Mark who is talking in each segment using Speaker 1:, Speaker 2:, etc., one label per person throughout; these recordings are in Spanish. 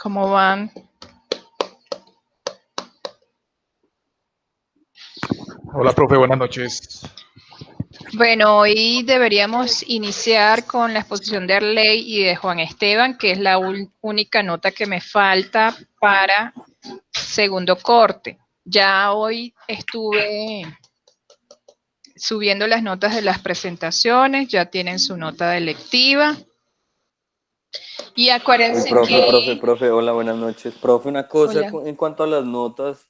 Speaker 1: ¿Cómo van?
Speaker 2: Hola, profe, buenas noches.
Speaker 1: Bueno, hoy deberíamos iniciar con la exposición de Arley y de Juan Esteban, que es la única nota que me falta para segundo corte. Ya hoy estuve subiendo las notas de las presentaciones, ya tienen su nota de electiva. Y acuérdense
Speaker 3: Profe, hola, buenas noches. Profe, una cosa
Speaker 1: Hola.
Speaker 3: en cuanto a las notas,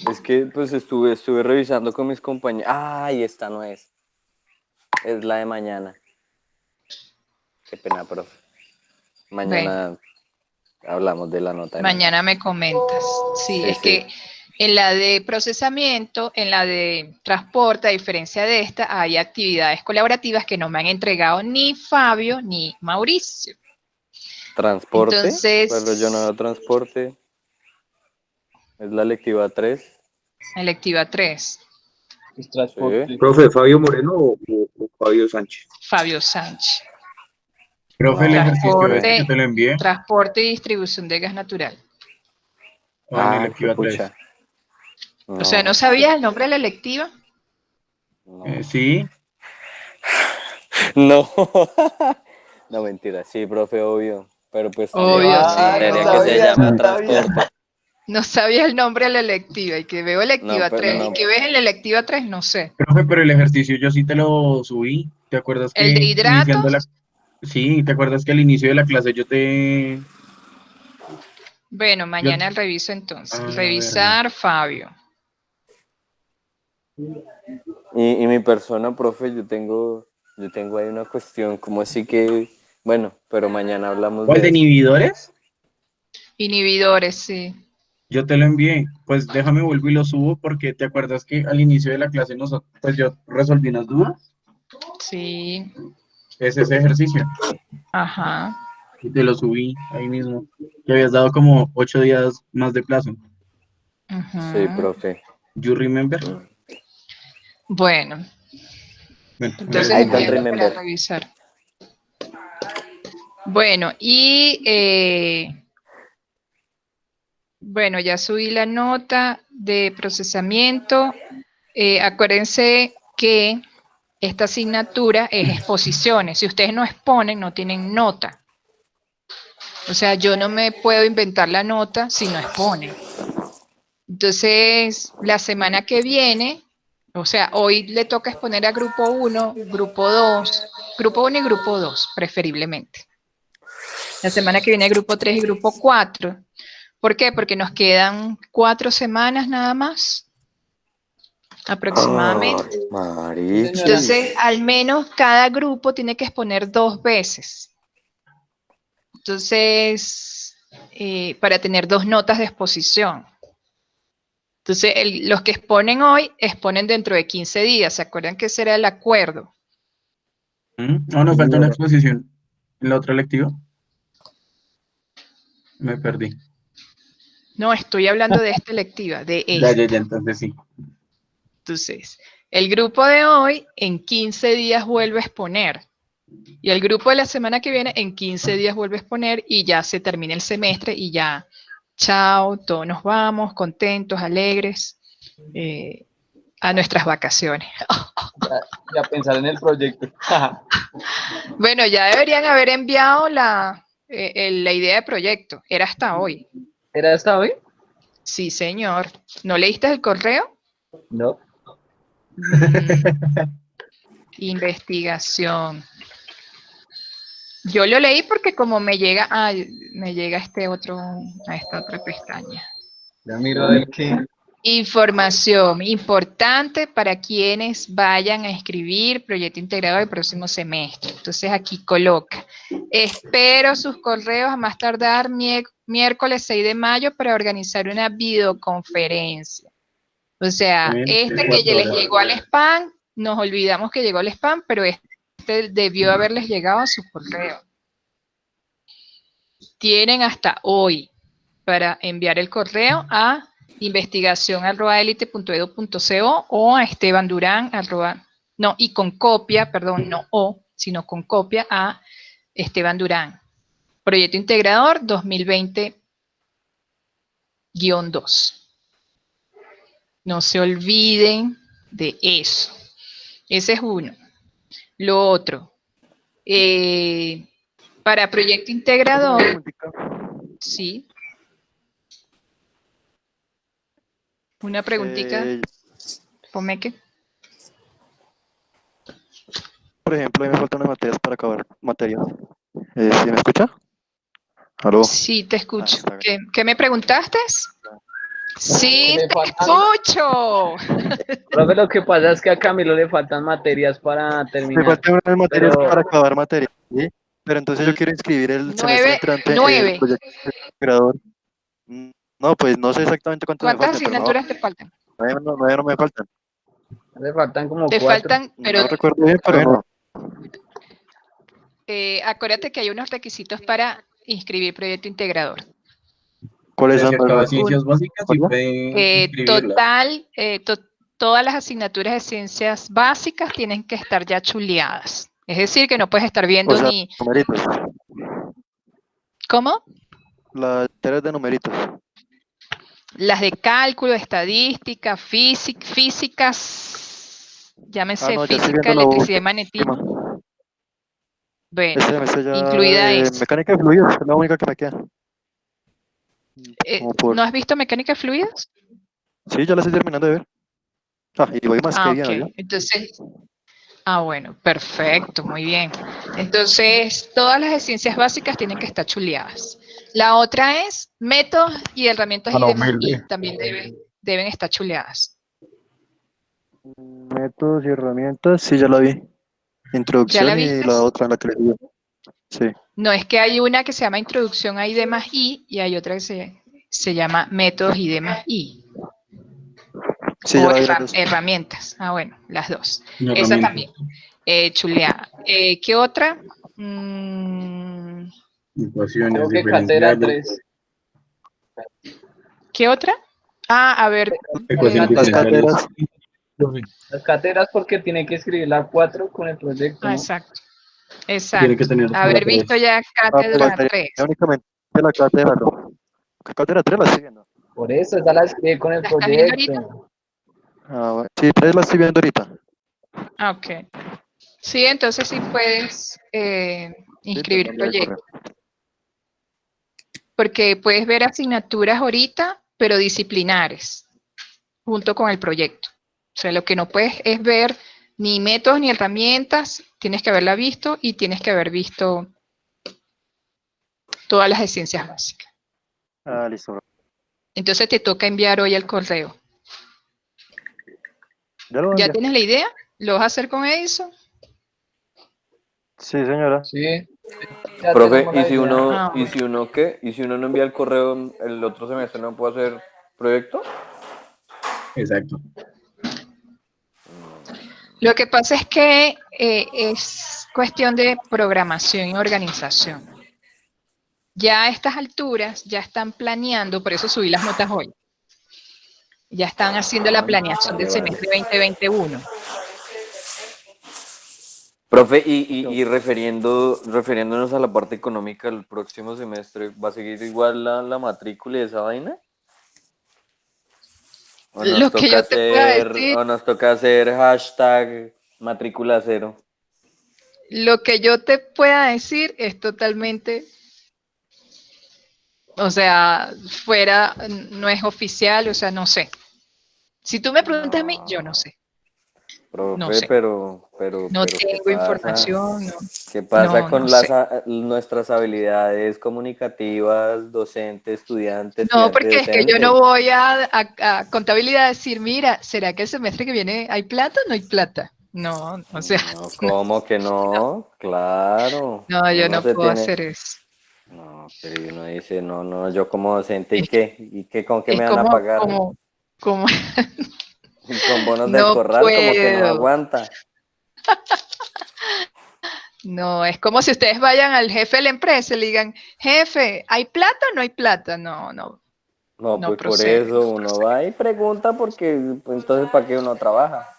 Speaker 3: es que pues estuve revisando con mis compañeros. Ay, esta no es la de mañana. Qué pena, profe. Mañana hablamos de la nota de mañana.
Speaker 1: Mañana me comentas. Sí, es que en la de procesamiento, en la de transporte, a diferencia de esta, hay actividades colaborativas que no me han entregado ni Fabio ni Mauricio.
Speaker 3: ¿Transporte?
Speaker 1: Entonces,
Speaker 3: Pero yo no veo transporte. Es la lectiva 3.
Speaker 1: electiva 3.
Speaker 4: Es transporte.
Speaker 3: Sí.
Speaker 5: ¿Profe Fabio Moreno o Fabio Sánchez?
Speaker 1: Fabio Sánchez.
Speaker 6: Profe, el ejercicio este que te lo envié.
Speaker 1: Transporte y distribución de gas natural.
Speaker 6: O en electiva 3.
Speaker 3: No,
Speaker 1: O sea, ¿no sabías el nombre de la electiva?
Speaker 3: No.
Speaker 6: Sí.
Speaker 3: No. No, mentira. Sí, profe, obvio. Pero pues
Speaker 1: Obvio, sí.
Speaker 3: materia que se llama transporte.
Speaker 1: No sabía el nombre de la electiva y que veo electiva 3 y que ves en la electiva 3, no sé.
Speaker 6: Profe, pero el ejercicio yo sí te lo subí. ¿Te acuerdas que
Speaker 1: ¿El de hidratos?
Speaker 6: Sí, ¿te acuerdas que al inicio de la clase yo te...
Speaker 1: Bueno, mañana reviso entonces.
Speaker 6: Revisar,
Speaker 1: Fabio.
Speaker 3: Y mi persona, profe, yo tengo ahí una cuestión, como así que, bueno, pero mañana hablamos
Speaker 6: ¿Cuál de
Speaker 3: eso.
Speaker 6: inhibidores?
Speaker 1: Inhibidores, sí.
Speaker 6: Yo te lo envié. Pues déjame vuelvo y lo subo porque te acuerdas que al inicio de la clase pues yo resolví unas dudas.
Speaker 1: Sí.
Speaker 6: Es ese ejercicio.
Speaker 1: Ajá.
Speaker 6: Y te lo subí ahí mismo. Que habías dado como 8 días más de plazo.
Speaker 3: Sí, profe.
Speaker 6: You remember?
Speaker 1: Bueno. Entonces
Speaker 3: I don't
Speaker 1: para
Speaker 3: remember.
Speaker 1: revisar. Bueno, y bueno, ya subí la nota de procesamiento. Acuérdense que esta asignatura es exposiciones. Si ustedes no exponen, no tienen nota. O sea, yo no me puedo inventar la nota si no exponen. Entonces, la semana que viene, o sea, hoy le toca exponer a grupo 1, grupo 2, grupo 1 y grupo 2, preferiblemente. La semana que viene grupo 3 y grupo 4. ¿Por qué? Porque nos quedan 4 semanas nada más, aproximadamente. Entonces, al menos cada grupo tiene que exponer 2 veces. Entonces, para tener 2 notas de exposición. Entonces, los que exponen hoy, exponen dentro de 15 días. ¿Se acuerdan que ese era el acuerdo?
Speaker 6: No, nos falta una exposición. ¿En la otra lectiva? Me perdí.
Speaker 1: No, estoy hablando de esta lectiva, de esta.
Speaker 6: Ya, entonces sí.
Speaker 1: Entonces, el grupo de hoy en 15 días vuelve a exponer. Y el grupo de la semana que viene en 15 días vuelve a exponer y ya se termina el semestre y ya, chao, todos nos vamos, contentos, alegres, a nuestras vacaciones.
Speaker 4: Y a pensar en el proyecto.
Speaker 1: Bueno, ya deberían haber enviado la idea de proyecto. Era hasta hoy.
Speaker 4: ¿Era hasta hoy?
Speaker 1: Sí, señor. ¿No leíste el correo?
Speaker 4: No.
Speaker 1: Investigación. Yo lo leí porque como me llega a esta otra pestaña.
Speaker 4: Ya miro el que...
Speaker 1: Información importante para quienes vayan a escribir proyecto integrado del próximo semestre. Entonces aquí coloca, espero sus correos a más tardar miércoles 6 de mayo para organizar una videoconferencia. O sea, este que ya les llegó al spam, nos olvidamos que llegó al spam, pero este debió haberles llegado a su correo. Tienen hasta hoy para enviar el correo a investigación@elite.edu.co o a Esteban Durán no, y con copia, perdón, no o, sino con copia a Esteban Durán. Proyecto Integrador 2020 2. No se olviden de eso. Ese es uno. Lo otro, para proyecto integrador, sí. Una preguntita, Pomeque.
Speaker 7: Por ejemplo, a mí me faltan unas materias para acabar materias. ¿Sí me escucha? ¿Aló?
Speaker 1: Sí, te escucho.
Speaker 7: está bien.
Speaker 1: ¿Qué me preguntaste? Sí,
Speaker 4: Le
Speaker 1: te
Speaker 4: faltan-
Speaker 1: escucho.
Speaker 4: Profe, lo que pasa es que a Camilo le faltan materias para
Speaker 7: Me
Speaker 4: terminar.
Speaker 7: faltan unas materias
Speaker 4: Pero
Speaker 7: para acabar materias, ¿sí? Pero entonces yo quiero inscribir el semestre
Speaker 1: 9,
Speaker 7: entrante el
Speaker 1: 9.
Speaker 7: proyecto integrador. No, pues no sé exactamente cuántos me
Speaker 1: ¿Cuántas
Speaker 7: faltan, pero no,
Speaker 1: asignaturas te faltan?
Speaker 7: no me faltan.
Speaker 4: le faltan como
Speaker 1: Te
Speaker 4: 4.
Speaker 1: faltan, pero
Speaker 7: No recuerdo bien, pero no.
Speaker 1: acuérdate que hay unos requisitos para inscribir proyecto integrador.
Speaker 7: ¿Cuáles
Speaker 6: Se
Speaker 7: son?
Speaker 6: acaba ciencias básicas y
Speaker 7: ¿Cuál?
Speaker 6: pueden inscribirla.
Speaker 1: Total, todas las asignaturas de ciencias básicas tienen que estar ya chuleadas. Es decir, que no puedes estar viendo
Speaker 7: O sea,
Speaker 1: ni...
Speaker 7: numeritos.
Speaker 1: ¿Cómo?
Speaker 7: Las materias de numeritos.
Speaker 1: Las de cálculo, estadística, físicas, llámese
Speaker 7: No, ya estoy
Speaker 1: física,
Speaker 7: viendo la
Speaker 1: electricidad y
Speaker 7: última.
Speaker 1: magnetismo. Bueno,
Speaker 7: Este semestre ya
Speaker 1: incluida esta.
Speaker 7: mecánica de fluidos, es la única que me queda. Como por...
Speaker 1: ¿No has visto mecánica de fluidos?
Speaker 7: Sí, ya la estoy terminando de ver. Y voy más que bien,
Speaker 1: Ok,
Speaker 7: ¿no?
Speaker 1: entonces, bueno, perfecto, muy bien. Entonces, todas las de ciencias básicas tienen que estar chuleadas. La otra es métodos y herramientas y
Speaker 2: Mano
Speaker 1: demás, y
Speaker 2: humilde.
Speaker 1: también deben estar chuleadas.
Speaker 7: Métodos y herramientas, sí, ya la vi.
Speaker 1: ¿Ya la
Speaker 7: Introducción y
Speaker 1: viste?
Speaker 7: la otra, la que le digo. Sí,
Speaker 1: No, es que hay una que se llama Introducción a I D más I y hay otra que se llama Métodos I D más I.
Speaker 7: sí, ya
Speaker 1: O
Speaker 7: la vi las dos.
Speaker 1: herramientas. Bueno, las dos.
Speaker 6: Una
Speaker 1: Esa
Speaker 6: herramienta.
Speaker 1: también. Chuleada. ¿Qué otra?
Speaker 6: Ecuaciones
Speaker 4: Creo que cátedra
Speaker 6: diferenciales.
Speaker 4: 3.
Speaker 1: ¿Qué otra? A ver.
Speaker 6: Ecuaciones
Speaker 7: Las
Speaker 6: diferenciales.
Speaker 7: cátedras,
Speaker 4: Las cátedras porque tiene que escribir la 4 con el proyecto, ¿no?
Speaker 1: Exacto.
Speaker 6: Tiene que
Speaker 1: Exacto.
Speaker 6: tener la
Speaker 1: Haber visto
Speaker 6: 3.
Speaker 1: ya
Speaker 7: pues
Speaker 1: cátedra
Speaker 7: faltaría
Speaker 1: 3.
Speaker 7: únicamente la cátedra, ¿no? Cátedra 3 la estoy viendo.
Speaker 4: Por eso, esa la escribí con el
Speaker 1: ¿La estás viendo ahorita?
Speaker 4: proyecto.
Speaker 7: Bueno. Sí, 3 la estoy viendo ahorita.
Speaker 1: Ok. Sí, entonces sí puedes
Speaker 7: Sí, te voy a
Speaker 1: inscribir
Speaker 7: enviar el
Speaker 1: proyecto.
Speaker 7: correo.
Speaker 1: Porque puedes ver asignaturas ahorita, pero disciplinares, junto con el proyecto. O sea, lo que no puedes es ver ni métodos ni herramientas, tienes que haberla visto y tienes que haber visto todas las de ciencias básicas.
Speaker 7: Listo, bro.
Speaker 1: Entonces te toca enviar hoy el correo.
Speaker 7: ¿Ya lo voy a
Speaker 1: ¿Ya
Speaker 7: enviar?
Speaker 1: tienes la idea? ¿Lo vas a hacer con Edison?
Speaker 7: Sí, señora.
Speaker 4: Sí, ya
Speaker 3: Profe,
Speaker 4: tenemos la idea.
Speaker 3: ¿y si uno qué? ¿Y si uno no envía el correo el otro semestre no puedo hacer proyecto?
Speaker 6: Exacto.
Speaker 1: Lo que pasa es que es cuestión de programación y organización. Ya a estas alturas ya están planeando, por eso subí las notas hoy. Ya están haciendo la planeación del
Speaker 3: Vale, vale.
Speaker 1: semestre 2021.
Speaker 3: Profe, y refiriéndonos a la parte económica, el próximo semestre, ¿va a seguir igual la matrícula y esa vaina?
Speaker 1: Lo que yo te pueda decir,
Speaker 3: ¿O nos toca hacer hashtag matrícula cero?
Speaker 1: lo que yo te pueda decir es totalmente, o sea, fuera, no es oficial, o sea, no sé. Si tú me preguntas a mí, yo no sé. No
Speaker 3: Profe,
Speaker 1: sé. No
Speaker 3: ¿qué
Speaker 1: tengo
Speaker 3: pasa?
Speaker 1: información,
Speaker 3: ¿Qué pasa
Speaker 1: no
Speaker 3: con
Speaker 1: sé.
Speaker 3: nuestras habilidades comunicativas, docente, estudiante,
Speaker 1: No,
Speaker 3: estudiante,
Speaker 1: porque es que yo no
Speaker 3: docente?
Speaker 1: voy a contabilidad a decir, mira, ¿será que el semestre que viene hay plata o no hay plata? No, o sea,
Speaker 3: No, ¿cómo que no? Claro,
Speaker 1: no, yo
Speaker 3: uno
Speaker 1: no
Speaker 3: se
Speaker 1: puedo
Speaker 3: tiene.
Speaker 1: hacer eso.
Speaker 3: No, pero uno dice, no, yo como docente, ¿y qué? ¿Y qué con qué
Speaker 1: Es
Speaker 3: me van a pagar?
Speaker 1: como,
Speaker 3: Con bonos del
Speaker 1: no
Speaker 3: corral, como que no
Speaker 1: puedo.
Speaker 3: aguanta.
Speaker 1: No, es como si ustedes vayan al jefe de la empresa y le digan, jefe, ¿hay plata o no hay plata? No,
Speaker 3: No,
Speaker 1: no
Speaker 3: pues por
Speaker 1: procede,
Speaker 3: eso
Speaker 1: no
Speaker 3: uno
Speaker 1: procede.
Speaker 3: va y pregunta porque pues, entonces ¿para qué uno trabaja?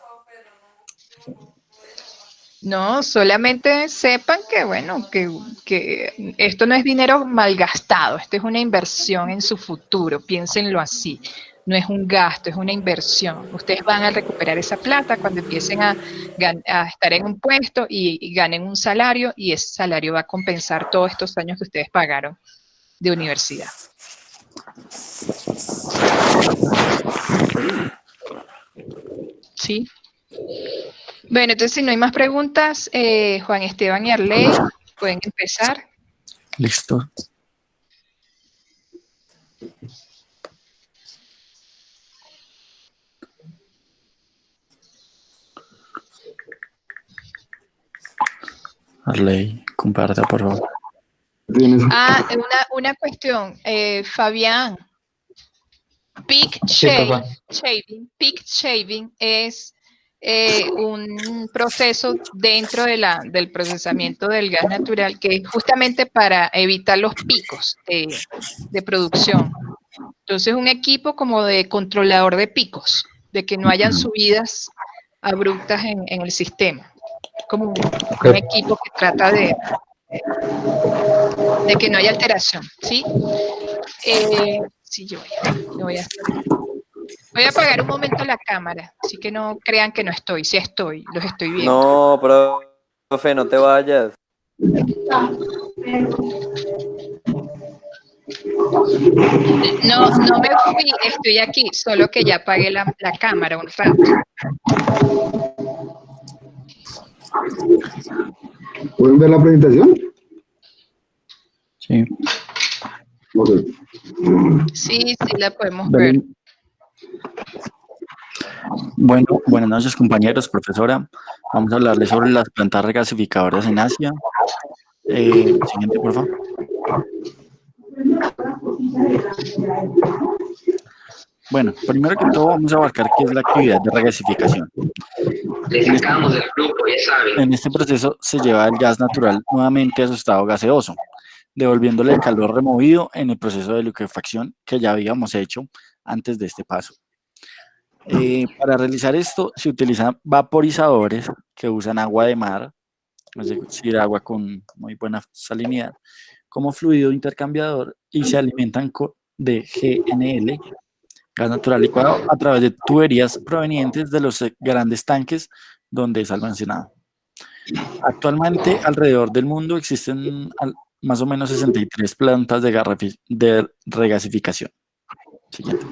Speaker 1: No, solamente sepan que, bueno, que esto no es dinero malgastado, esto es una inversión en su futuro, piénsenlo así. No es un gasto, es una inversión. Ustedes van a recuperar esa plata cuando empiecen a estar en un puesto y ganen un salario, y ese salario va a compensar todos estos años que ustedes pagaron de universidad. ¿Sí? Bueno, entonces si no hay más preguntas, Juan Esteban y Arley pueden empezar.
Speaker 8: Listo. Arley, comparta, por favor.
Speaker 1: Ah, una cuestión, Fabián. Peak
Speaker 4: Sí, profe.
Speaker 1: shaving es un proceso dentro del procesamiento del gas natural que es justamente para evitar los picos de producción. Entonces, un equipo como de controlador de picos, de que no hayan subidas abruptas en el sistema. Como un equipo que trata de que no haya alteración, ¿sí? Sí, yo voy a apagar un momento la cámara, así que no crean que no estoy, sí estoy, los estoy viendo.
Speaker 3: No, profe, no te vayas.
Speaker 1: No me fui, estoy aquí, solo que ya apagué la cámara un rato.
Speaker 5: ¿Pueden ver la presentación?
Speaker 8: Sí.
Speaker 5: Ok.
Speaker 1: Sí, la podemos ver.
Speaker 8: Bueno, buenas noches, compañeros, profesora. Vamos a hablarles sobre las plantas regasificadoras en Asia. Siguiente, por favor. Bueno, primero que todo vamos a abarcar qué es la actividad de regasificación. En este proceso se lleva el gas natural nuevamente a su estado gaseoso, devolviéndole el calor removido en el proceso de liquefacción que ya habíamos hecho antes de este paso. Para realizar esto se utilizan vaporizadores que usan agua de mar, es decir, agua con muy buena salinidad, como fluido intercambiador y se alimentan de GNL, gas natural licuado, a través de tuberías provenientes de los grandes tanques donde es almacenado. Actualmente alrededor del mundo existen más o menos 63 plantas de regasificación. Siguiente.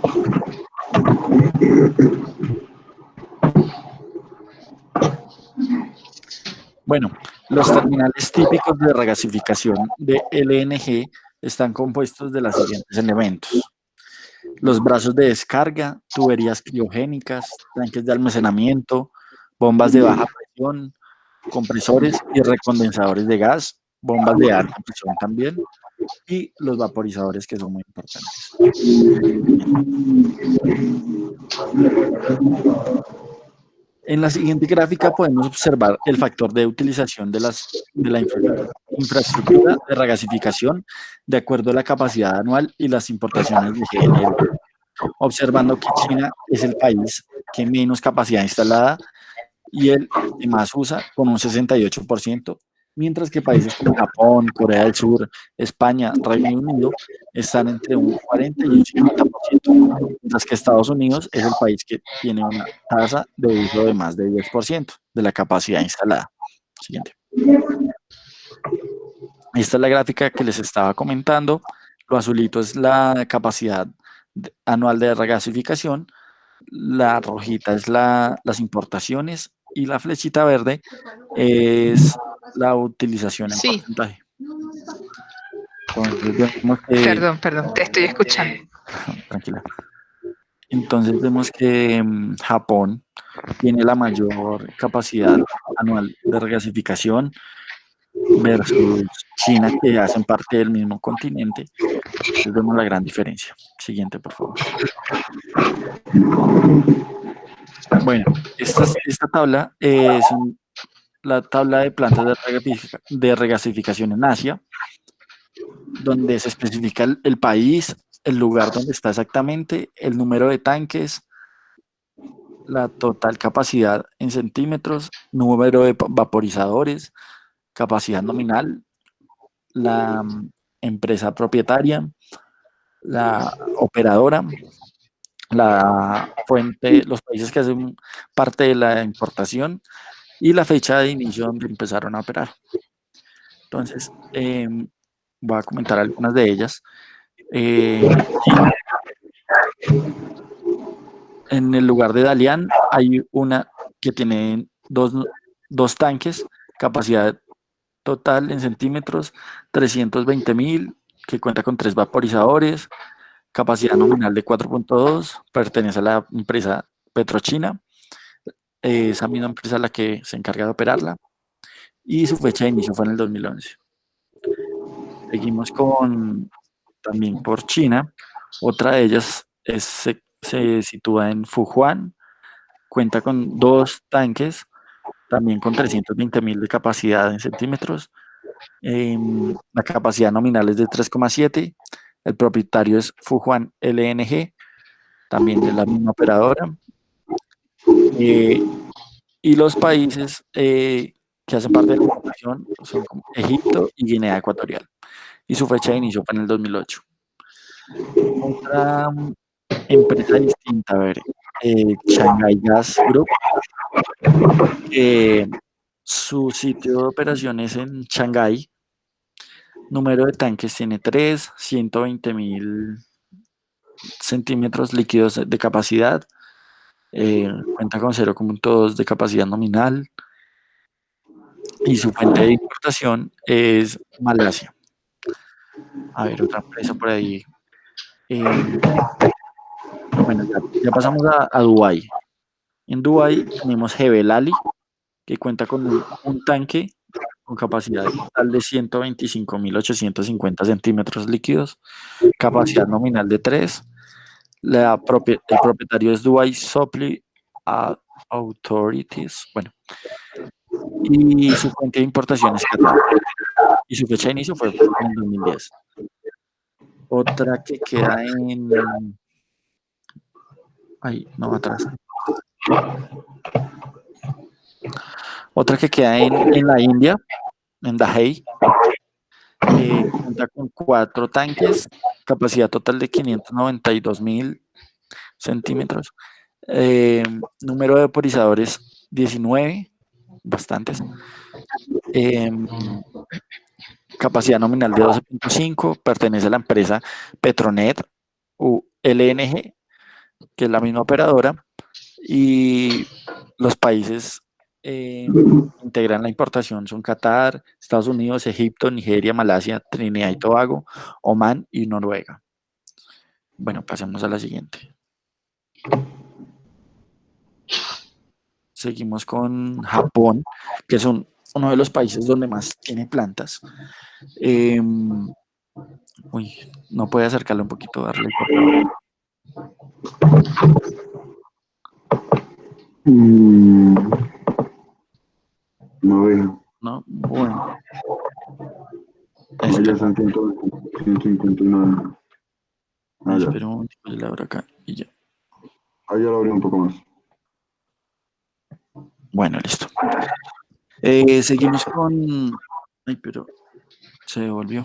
Speaker 8: Bueno, los terminales típicos de regasificación de LNG están compuestos de los siguientes elementos: los brazos de descarga, tuberías criogénicas, tanques de almacenamiento, bombas de baja presión, compresores y recondensadores de gas, bombas de alta presión también, y los vaporizadores, que son muy importantes. En la siguiente gráfica podemos observar el factor de utilización de la infraestructura de regasificación de acuerdo a la capacidad anual y las importaciones de GNL, observando que China es el país que menos capacidad instalada y el que más usa, con un 68%, mientras que países como Japón, Corea del Sur, España, Reino Unido están entre un 40 y un 50%, mientras que Estados Unidos es el país que tiene una tasa de uso de más de 10% de la capacidad instalada. Siguiente. Esta es la gráfica que les estaba comentando. Lo azulito es la capacidad anual de regasificación, la rojita es las importaciones y la flechita verde es la utilización en porcentaje. Entonces vemos que...
Speaker 1: Perdón, te estoy escuchando.
Speaker 8: Tranquila. Entonces vemos que Japón tiene la mayor capacidad anual de regasificación versus China, que hacen parte del mismo continente. Entonces vemos la gran diferencia. Siguiente, por favor. Bueno, esta tabla es la tabla de plantas de regasificación en Asia, donde se especifica el país, el lugar donde está exactamente, el número de tanques la total capacidad en centímetros, número de vaporizadores, capacidad nominal, la empresa propietaria, la operadora, la fuente, los países que hacen parte de la importación y la fecha de inicio donde empezaron a operar. Entonces, voy a comentar algunas de ellas. China, en el lugar de Dalian hay una que tiene dos tanques, capacidad total en centímetros 320.000, que cuenta con 3 vaporizadores, capacidad nominal de 4.2, pertenece a la empresa Petrochina, esa misma empresa la que se encarga de operarla, y su fecha de inicio fue en el 2011. Seguimos también por China, otra de ellas se sitúa en Fujian, cuenta con 2 tanques, también con 320.000 de capacidad en centímetros. La capacidad nominal es de 3,7. El propietario es Fujian LNG, también de la misma operadora. Y los países que hacen parte de la importación son como Egipto y Guinea Ecuatorial. Y su fecha de inicio fue en el 2008. Otra empresa distinta, a ver, Shanghai Gas Group, su sitio de operaciones en Shanghái, número de tanques tiene 3, 120.000 centímetros líquidos de capacidad, cuenta con 0,2 de capacidad nominal y su fuente de importación es Malasia. A ver, otra empresa por ahí. Bueno, ya pasamos a Dubái. En Dubái tenemos Jebel Ali, que cuenta con un tanque con capacidad total de 125.850 centímetros líquidos, capacidad nominal de 3. El propietario es Dubai Supply Authorities, bueno, y su fuente de importación es Qatar, y su fecha de inicio fue en el 2010. Otra que queda en... Ay, no, atrás. Otra que queda en la India, en Dahej, cuenta con 4 tanques, capacidad total de 592.000 centímetros, número de vaporizadores 19, bastantes, capacidad nominal de 12.5, pertenece a la empresa Petronet LNG, que es la misma operadora, y los países integran la importación son Qatar, Estados Unidos, Egipto, Nigeria, Malasia, Trinidad y Tobago, Omán y Noruega. Bueno, pasemos a la siguiente. Seguimos con Japón, que es uno de los países donde más tiene plantas. Uy, no puede acercarle un poquito, darle.
Speaker 5: No veo.
Speaker 8: No, bueno.
Speaker 5: Ya están 159. Ah, ya.
Speaker 8: Espera un momento, yo le abro acá y ya.
Speaker 5: Ah, ya lo abrí un poco más.
Speaker 8: Bueno, listo. Seguimos con... Ay, pero se devolvió.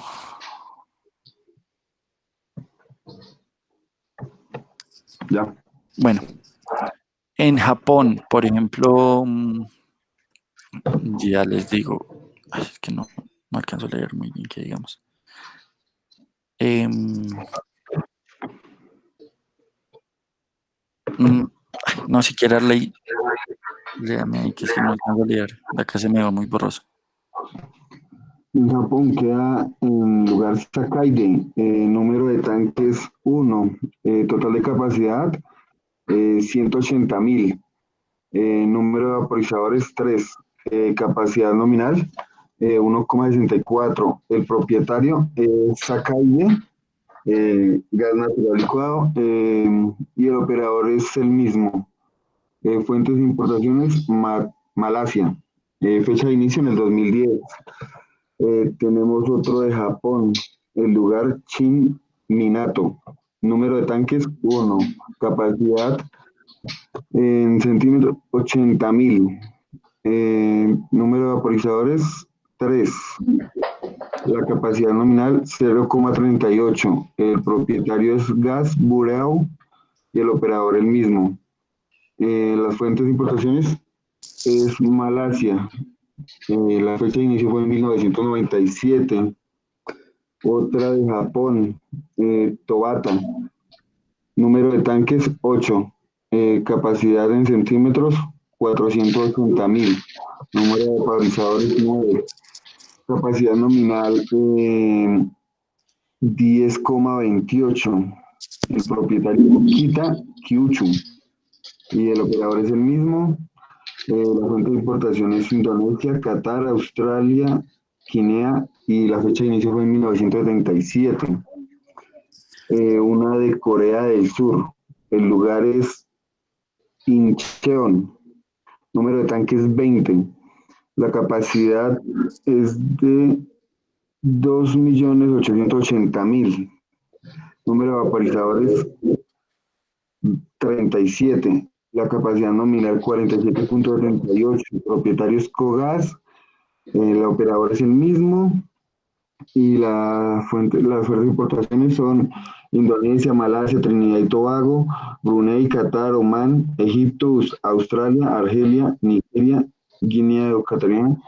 Speaker 5: Ya.
Speaker 8: Bueno, en Japón, por ejemplo, ya les digo, es que no alcanzo a leer muy bien, que digamos. No, siquiera leí. Léame ahí, que es que no alcanzo a leer. De acá se me va muy borroso.
Speaker 5: En Japón queda en lugar Sakaide, número de tanques 1, total de capacidad 180.000, número de vaporizadores 3, capacidad nominal 1,64. El propietario es Sakaide, gas natural licuado, y el operador es el mismo. Fuentes de importaciones, Malasia. Fecha de inicio en el 2010. Tenemos otro de Japón, el lugar Shin Minato, número de tanques 1, capacidad En centímetros, 80.000. Número de vaporizadores, 3. La capacidad nominal, 0,38. El propietario es Gas Bureau y el operador el mismo. Las fuentes de importaciones es Malasia. La fecha de inicio fue en 1997. Otra de Japón, Tobata. Número de tanques, 8. Capacidad en centímetros, 480.000. Número de vaporizadores, 9. Capacidad nominal, 10,28. El propietario Kita Kyuchu y el operador es el mismo. La fuente de importación es Indonesia, Qatar, Australia, Guinea y la fecha de inicio fue en 1977. Una de Corea del Sur. El lugar es Incheon. Número de tanques 20. La capacidad es de 2.880.000. Número de vaporizadores 37. La capacidad nominal 47,78. Propietario es Cogas. El operador es el mismo. Y las fuentes de importaciones son Indonesia, Malasia, Trinidad y Tobago, Brunei, Qatar, Omán, Egipto, Australia, Argelia, Nigeria, Guinea Ecuatorial.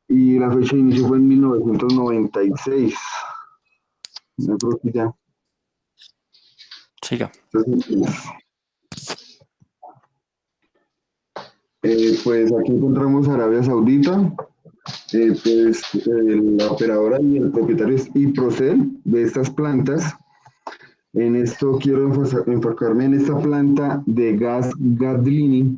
Speaker 5: Y la fecha de inicio fue en 1996. Yo creo que ya.
Speaker 8: Siga.
Speaker 5: Pues aquí encontramos Arabia Saudita. La operadora y el propietario es Iprocel de estas plantas. En esto quiero enfocarme en esta planta de gas Gadlini.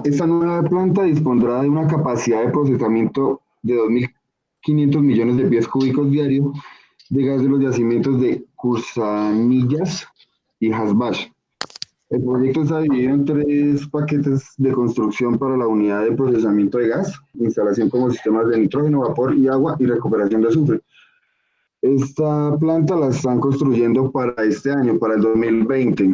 Speaker 5: Esta nueva planta dispondrá de una capacidad de procesamiento de 2.500 millones de pies cúbicos diarios de gas de los yacimientos de Cursanillas y Hasbash. El proyecto está dividido en 3 paquetes de construcción para la unidad de procesamiento de gas, instalación como sistemas de nitrógeno, vapor y agua y recuperación de azufre. Esta planta la están construyendo para este año, para el 2020.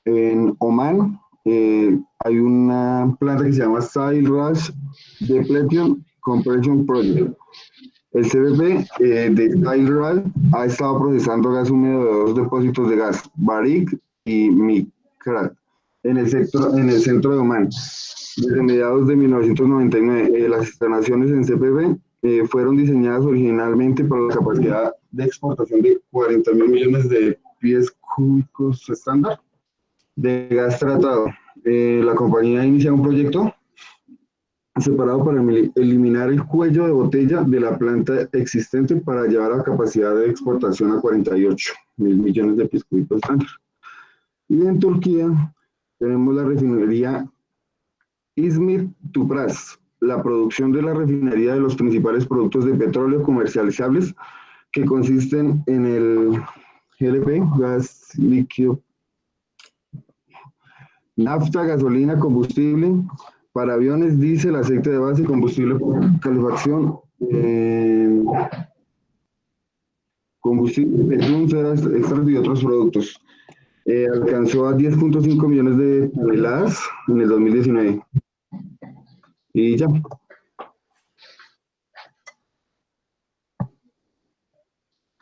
Speaker 5: En Oman hay una planta que se llama Sail Rush Depletion Compression Project. El CBP de Sail Rush ha estado procesando gas húmedo de 2 depósitos de gas, Barik y Mikrat, en el centro de Oman. Desde mediados de 1999, las instalaciones en CPP fueron diseñadas originalmente para la capacidad de exportación de 40.000 millones de pies cúbicos estándar de gas tratado. La compañía inicia un proyecto separado para eliminar el cuello de botella de la planta existente para llevar la capacidad de exportación a 48.000 millones de pies cúbicos estándar. Y en Turquía tenemos la refinería İzmir Tüpraş, la producción de la refinería de los principales productos de petróleo comercializables que consisten en el GLP, gas líquido, nafta, gasolina, combustible para aviones, diésel, aceite de base, combustible por calefacción, combustible, petróleo, ceras, extras y otros productos. Alcanzó a 10,5 millones de toneladas en el 2019. Y ya.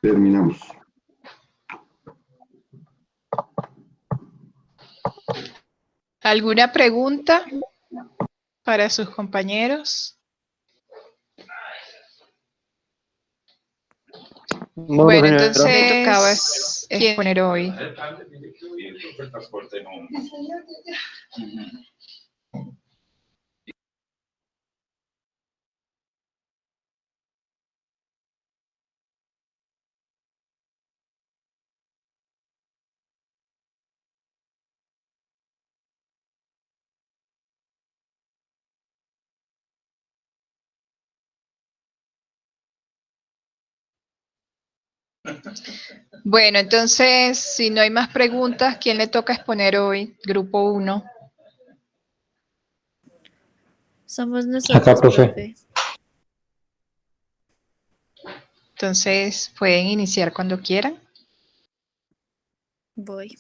Speaker 5: Terminamos.
Speaker 1: ¿Alguna pregunta para sus compañeros?
Speaker 7: No,
Speaker 1: Bueno,
Speaker 7: señora.
Speaker 1: entonces me tocaba exponer hoy. Bueno, entonces, si no hay más preguntas, ¿quién le toca exponer hoy? Grupo 1.
Speaker 9: Somos nosotros,
Speaker 2: Acá, profe.
Speaker 9: profe.
Speaker 1: Entonces, pueden iniciar cuando quieran.
Speaker 9: Voy.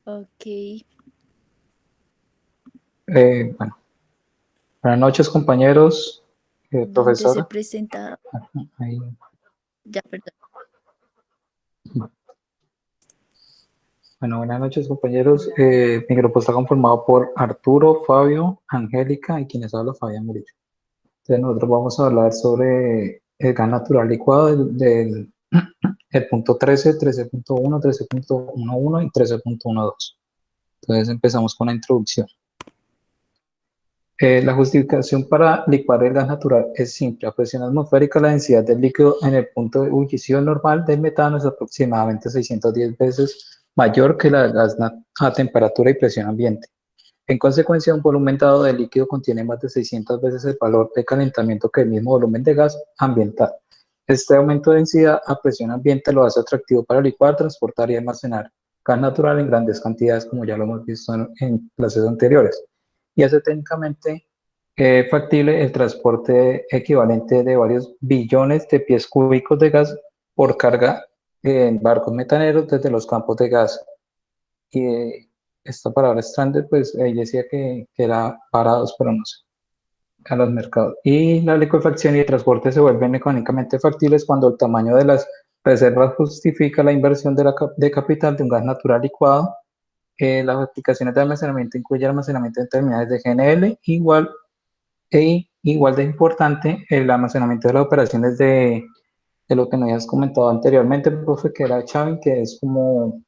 Speaker 9: Ok.
Speaker 10: Bueno, buenas noches, compañeros,
Speaker 9: ¿Dónde se
Speaker 10: profesora.
Speaker 9: presenta?
Speaker 10: Ahí.
Speaker 9: Ya, perdón.
Speaker 10: Bueno, buenas noches, compañeros. Mi grupo está conformado por Arturo, Fabio, Angélica y quienes habla Fabián Murillo. Entonces, nosotros vamos a hablar sobre el gas natural licuado el punto 13, 13.1, 13.11 y 13.12. Entonces, empezamos con la introducción. La justificación para licuar el gas natural es simple. A presión atmosférica, la densidad del líquido en el punto de ebullición normal del metano es aproximadamente 610 veces mayor que la gas a temperatura y presión ambiente. En consecuencia, un volumen dado de líquido contiene más de 600 veces el valor de calentamiento que el mismo volumen de gas ambiental. Este aumento de densidad a presión ambiente lo hace atractivo para licuar, transportar y almacenar gas natural en grandes cantidades, como ya lo hemos visto en clases anteriores. Y hace técnicamente factible el transporte equivalente de varios billones de pies cúbicos de gas por carga en barcos metaneros desde los campos de gas. Y esta palabra stranded, pues ella decía que era parados, pero no sé, a los mercados. Y la licuefacción y el transporte se vuelven económicamente factibles cuando el tamaño de las reservas justifica la inversión de capital de un gas natural licuado. Las aplicaciones de almacenamiento incluyen almacenamiento en terminales de GNL, igual de importante el almacenamiento de las operaciones de lo que nos habías comentado anteriormente, profe, que era Chavin, que es como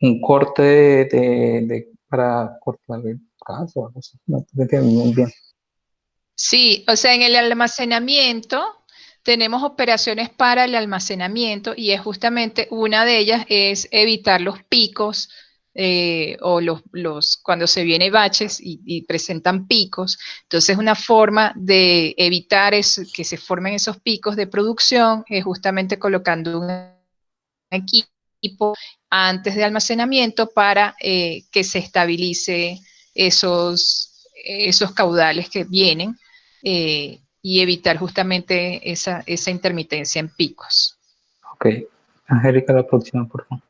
Speaker 10: un corte para cortar el gas o algo así. No entiendo muy bien.
Speaker 1: Sí, o sea, en el almacenamiento tenemos operaciones para el almacenamiento y es justamente una de ellas es evitar los picos o cuando se viene baches y presentan picos. Entonces, una forma de evitar que se formen esos picos de producción es justamente colocando un equipo antes de almacenamiento para que se estabilice esos caudales que vienen y evitar justamente esa intermitencia en picos.
Speaker 10: Ok, Angélica, la próxima, por favor.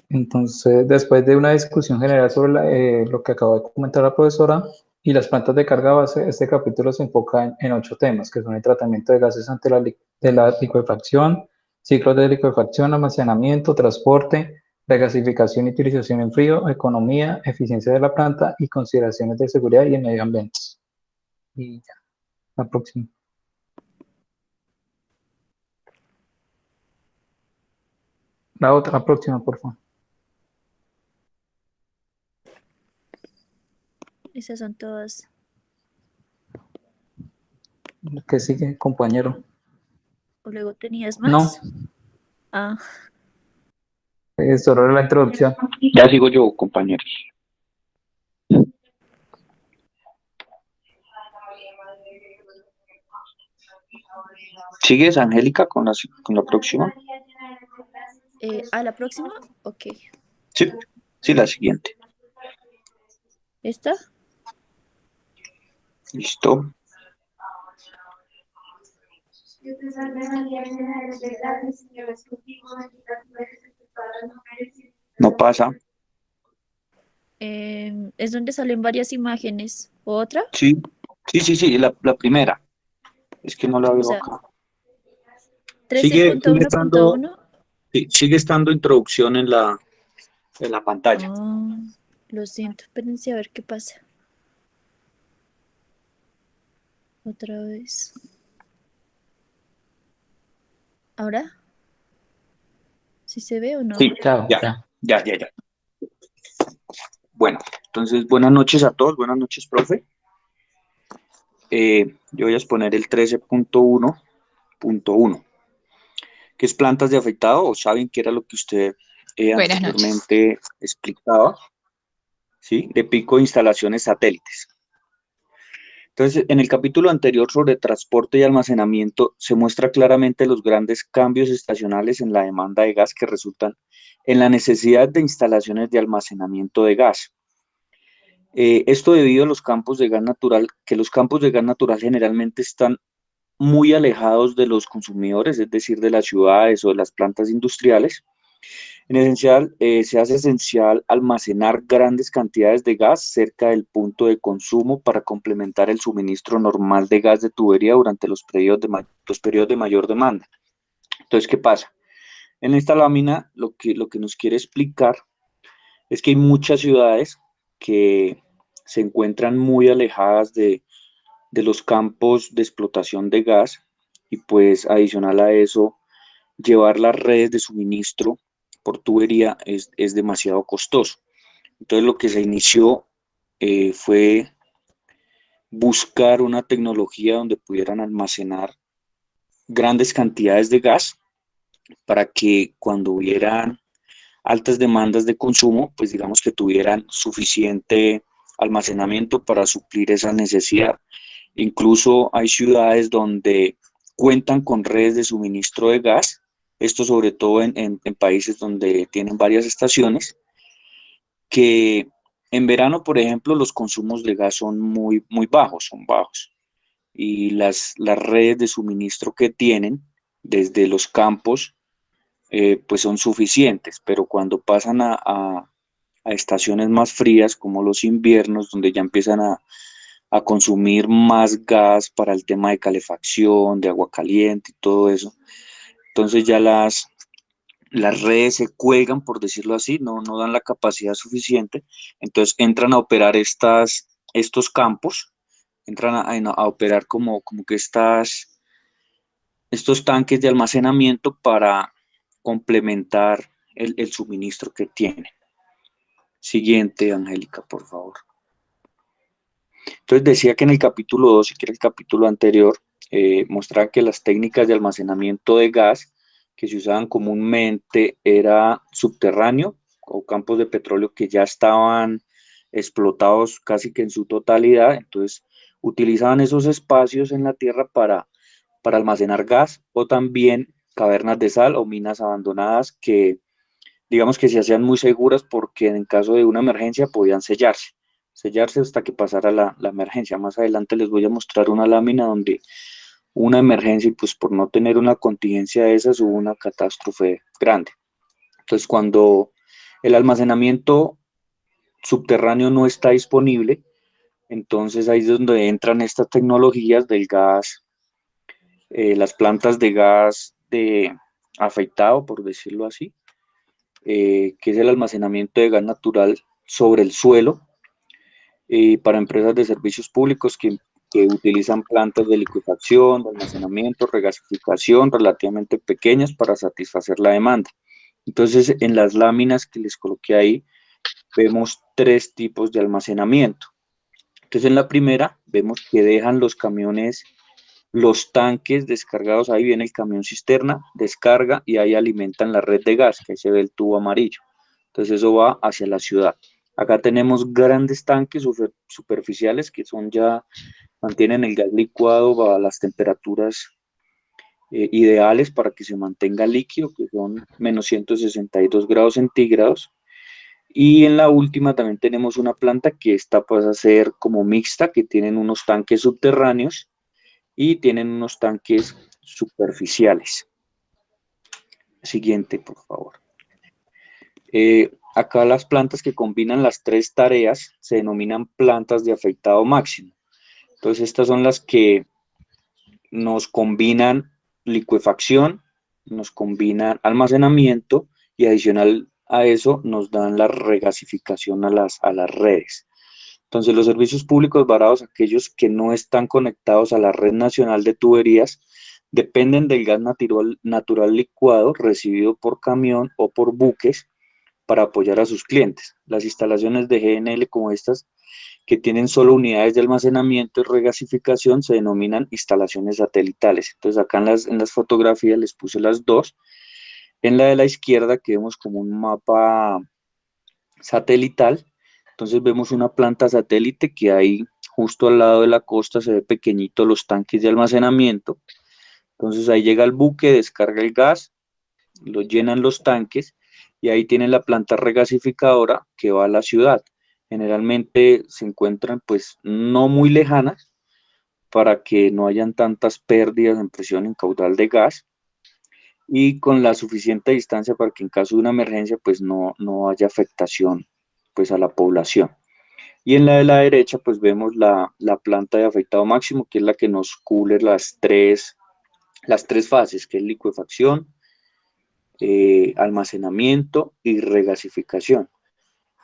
Speaker 10: Entonces, después de una discusión general sobre lo que acabo de comentar la profesora y las plantas de carga base, este capítulo se enfoca en 8 temas, que son el tratamiento de gases ante la licuefacción, ciclos de licuefacción, almacenamiento, transporte, regasificación y utilización en frío, economía, eficiencia de la planta y consideraciones de seguridad y el medio ambiente. Y ya, la próxima. La próxima, por favor.
Speaker 9: Esas son todas.
Speaker 10: ¿Qué sigue, compañero?
Speaker 9: ¿O luego tenías
Speaker 10: No,
Speaker 9: más? Ah,
Speaker 10: solo la introducción.
Speaker 11: Ya sigo yo, compañeros. ¿Sigues, Angélica, con la próxima?
Speaker 9: ¿a la próxima? Ok.
Speaker 11: Sí, la siguiente.
Speaker 9: ¿Esta?
Speaker 11: Listo. No pasa.
Speaker 9: Es donde salen varias imágenes. ¿Otra?
Speaker 11: Sí, la primera. Es que no la
Speaker 9: O
Speaker 11: veo
Speaker 9: sea,
Speaker 11: acá.
Speaker 9: 13.1.1.
Speaker 11: Sigue estando introducción en la pantalla.
Speaker 9: Ah, lo siento, espérense a ver qué pasa. Otra vez. ¿Ahora? ¿Sí se ve o no?
Speaker 11: Sí, ya. Bueno, entonces buenas noches a todos, buenas noches, profe. Yo voy a exponer el 13.1.1, que es plantas de afectado, o saben que era lo que usted
Speaker 1: Buenas noches.
Speaker 11: anteriormente explicaba. ¿sí? De pico de instalaciones satélites. Entonces, en el capítulo anterior sobre transporte y almacenamiento se muestra claramente los grandes cambios estacionales en la demanda de gas que resultan en la necesidad de instalaciones de almacenamiento de gas. Esto debido a los campos de gas natural, que los campos de gas natural generalmente están muy alejados de los consumidores, es decir, de las ciudades o de las plantas industriales. En esencial, se hace esencial almacenar grandes cantidades de gas cerca del punto de consumo para complementar el suministro normal de gas de tubería durante los periodos de mayor demanda. Entonces, ¿qué pasa? En esta lámina lo que nos quiere explicar es que hay muchas ciudades que se encuentran muy alejadas de los campos de explotación de gas y pues adicional a eso, llevar las redes de suministro por tubería es demasiado costoso. Entonces lo que se inició fue buscar una tecnología donde pudieran almacenar grandes cantidades de gas para que cuando hubieran altas demandas de consumo, pues digamos que tuvieran suficiente almacenamiento para suplir esa necesidad. Incluso hay ciudades donde cuentan con redes de suministro de gas, esto sobre todo en países donde tienen varias estaciones, que en verano, por ejemplo, los consumos de gas son muy bajos, y las redes de suministro que tienen desde los campos, pues son suficientes, pero cuando pasan a estaciones más frías, como los inviernos, donde ya empiezan a consumir más gas para el tema de calefacción, de agua caliente y todo eso. Entonces ya las redes se cuelgan, por decirlo así, no dan la capacidad suficiente, entonces entran a operar estos campos, entran a operar como que estos tanques de almacenamiento para complementar el suministro que tienen. Siguiente, Angélica, por favor. Entonces decía que en el capítulo 2, que era el capítulo anterior, mostraba que las técnicas de almacenamiento de gas que se usaban comúnmente era subterráneo o campos de petróleo que ya estaban explotados casi que en su totalidad, entonces utilizaban esos espacios en la tierra para almacenar gas, o también cavernas de sal o minas abandonadas que digamos que se hacían muy seguras porque en caso de una emergencia podían sellarse hasta que pasara la emergencia. Más adelante les voy a mostrar una lámina donde una emergencia y pues por no tener una contingencia de esas hubo una catástrofe grande. Entonces cuando el almacenamiento subterráneo no está disponible, entonces ahí es donde entran estas tecnologías del gas, las plantas de gas de afeitado, por decirlo así, que es el almacenamiento de gas natural sobre el suelo, para empresas de servicios públicos que utilizan plantas de liquefacción, de almacenamiento, regasificación relativamente pequeñas para satisfacer la demanda. Entonces, en las láminas que les coloqué ahí, vemos 3 tipos de almacenamiento. Entonces, en la primera, vemos que dejan los camiones, los tanques descargados, ahí viene el camión cisterna, descarga y ahí alimentan la red de gas, que ahí se ve el tubo amarillo. Entonces, eso va hacia la ciudad. Acá tenemos grandes tanques superficiales que mantienen el gas licuado a las temperaturas ideales para que se mantenga líquido, que son menos 162 grados centígrados. Y en la última también tenemos una planta que pasa a ser como mixta, que tienen unos tanques subterráneos y tienen unos tanques superficiales. Siguiente, por favor. Acá las plantas que combinan las 3 tareas se denominan plantas de afeitado máximo. Entonces estas son las que nos combinan licuefacción, nos combinan almacenamiento y adicional a eso nos dan la regasificación a las redes. Entonces los servicios públicos varados, aquellos que no están conectados a la red nacional de tuberías, dependen del gas natural licuado recibido por camión o por buques para apoyar a sus clientes. Las instalaciones de GNL como estas, que tienen solo unidades de almacenamiento y regasificación, se denominan instalaciones satelitales. Entonces acá en las fotografías les puse las 2. En la de la izquierda, que vemos como un mapa satelital, Entonces vemos una planta satélite que hay justo al lado de la costa, se ve pequeñito los tanques de almacenamiento. Entonces ahí llega el buque, descarga el gas, lo llenan los tanques y ahí tienen la planta regasificadora que va a la ciudad. Generalmente se encuentran pues no muy lejanas para que no hayan tantas pérdidas en presión en caudal de gas y con la suficiente distancia para que en caso de una emergencia pues no haya afectación pues a la población. Y en la de la derecha pues vemos la planta de afectado máximo, que es la que nos cubre las tres fases, que es licuefacción, almacenamiento y regasificación.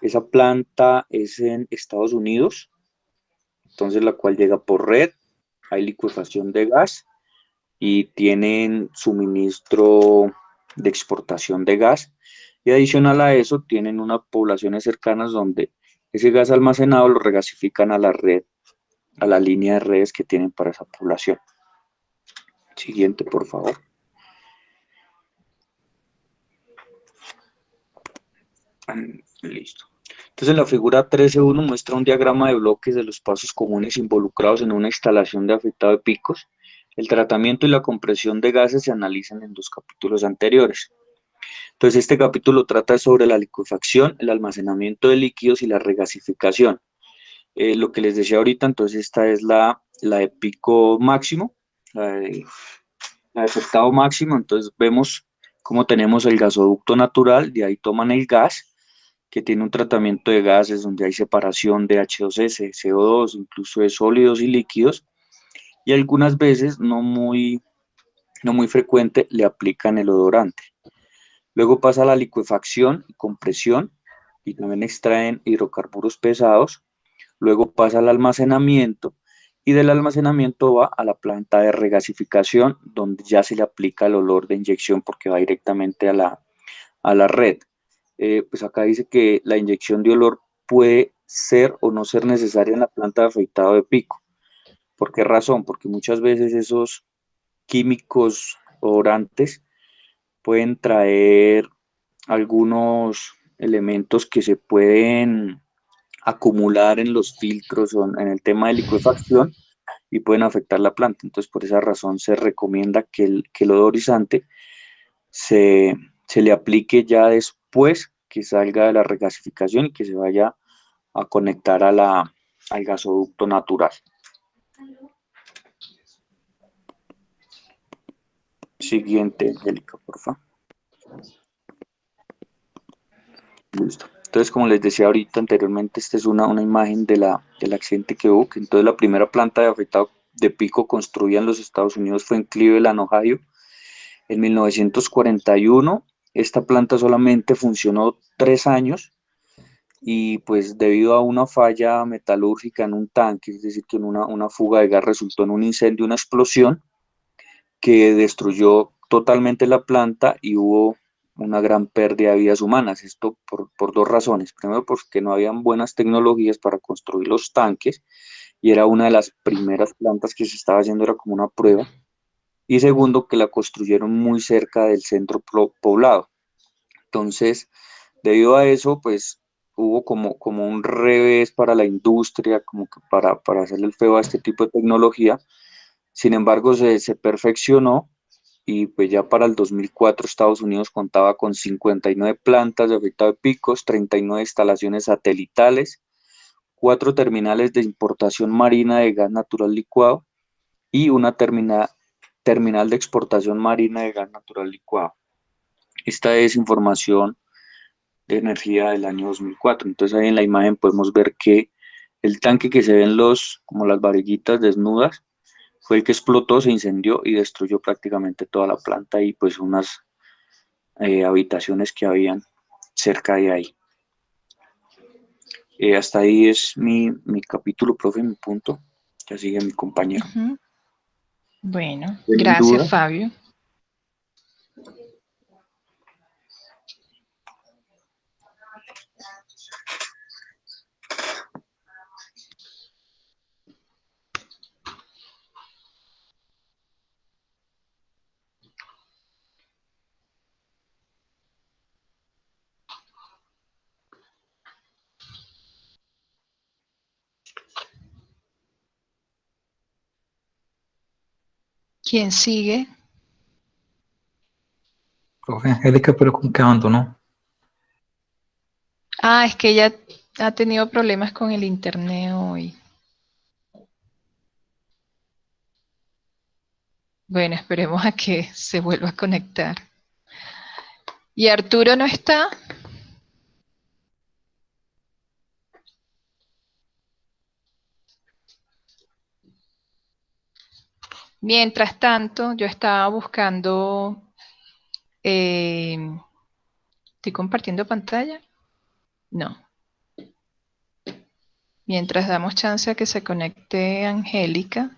Speaker 11: Esa planta es en Estados Unidos, entonces la cual llega por red, hay licuefacción de gas y tienen suministro de exportación de gas. Y adicional a eso, tienen unas poblaciones cercanas donde ese gas almacenado lo regasifican a la red, a la línea de redes que tienen para esa población. Siguiente, por favor. Listo. Entonces, en la figura 13.1 muestra un diagrama de bloques de los pasos comunes involucrados en una instalación de afectado de picos. El tratamiento y la compresión de gases se analizan en 2 capítulos anteriores. Entonces, este capítulo trata sobre la licuefacción, el almacenamiento de líquidos y la regasificación. Lo que les decía ahorita, entonces esta es la de pico máximo, la de afectado máximo. Entonces vemos cómo tenemos el gasoducto natural, de ahí toman el gas, que tiene un tratamiento de gases donde hay separación de H2S, CO2, incluso de sólidos y líquidos, y algunas veces, no muy frecuente, le aplican el odorante. Luego pasa a la licuefacción y compresión, y también extraen hidrocarburos pesados. Luego pasa al almacenamiento, y del almacenamiento va a la planta de regasificación, donde ya se le aplica el olor de inyección porque va directamente a la red. Pues acá dice que la inyección de olor puede ser o no ser necesaria en la planta de afeitado de pico. ¿Por qué razón? Porque muchas veces esos químicos odorantes pueden traer algunos elementos que se pueden acumular en los filtros o en el tema de licuefacción y pueden afectar la planta. Entonces, por esa razón se recomienda que el odorizante se le aplique ya después que salga de la regasificación y que se vaya a conectar al gasoducto natural. Siguiente, Angélica, por favor. Listo. Entonces, como les decía ahorita anteriormente, esta es una imagen del accidente que hubo, que entonces la primera planta de afectado de pico construida en los Estados Unidos fue en Cleveland, Ohio. En 1941, esta planta solamente funcionó 3 años y pues debido a una falla metalúrgica en un tanque, es decir, que en una fuga de gas resultó en un incendio, una explosión que destruyó totalmente la planta y hubo una gran pérdida de vidas humanas. Esto por 2 razones. Primero, porque no habían buenas tecnologías para construir los tanques y era una de las primeras plantas que se estaba haciendo, era como una prueba. Y segundo, que la construyeron muy cerca del centro poblado. Entonces, debido a eso, pues hubo como un revés para la industria, como que para hacerle el feo a este tipo de tecnología. Sin embargo, se perfeccionó y pues ya para el 2004 Estados Unidos contaba con 59 plantas de afectado de picos, 39 instalaciones satelitales, 4 terminales de importación marina de gas natural licuado y una terminal de exportación marina de gas natural licuado. Esta es información de energía del año 2004. Entonces ahí en la imagen podemos ver que el tanque que se ven como las varillitas desnudas fue el que explotó, se incendió y destruyó prácticamente toda la planta y pues unas habitaciones que habían cerca de ahí. Hasta ahí es mi capítulo, profe, mi punto. Ya sigue mi compañero.
Speaker 1: Bueno,
Speaker 11: ¿Tienen
Speaker 1: gracias,
Speaker 11: duda?
Speaker 1: Fabio. ¿Quién sigue?
Speaker 10: Profe Angélica, pero ¿con qué abandonó?
Speaker 1: Ah, es que ella ha tenido problemas con el internet hoy. Bueno, esperemos a que se vuelva a conectar. ¿Y Arturo no está? Mientras tanto, yo estaba buscando... ¿estoy compartiendo pantalla? No. Mientras damos chance a que se conecte Angélica.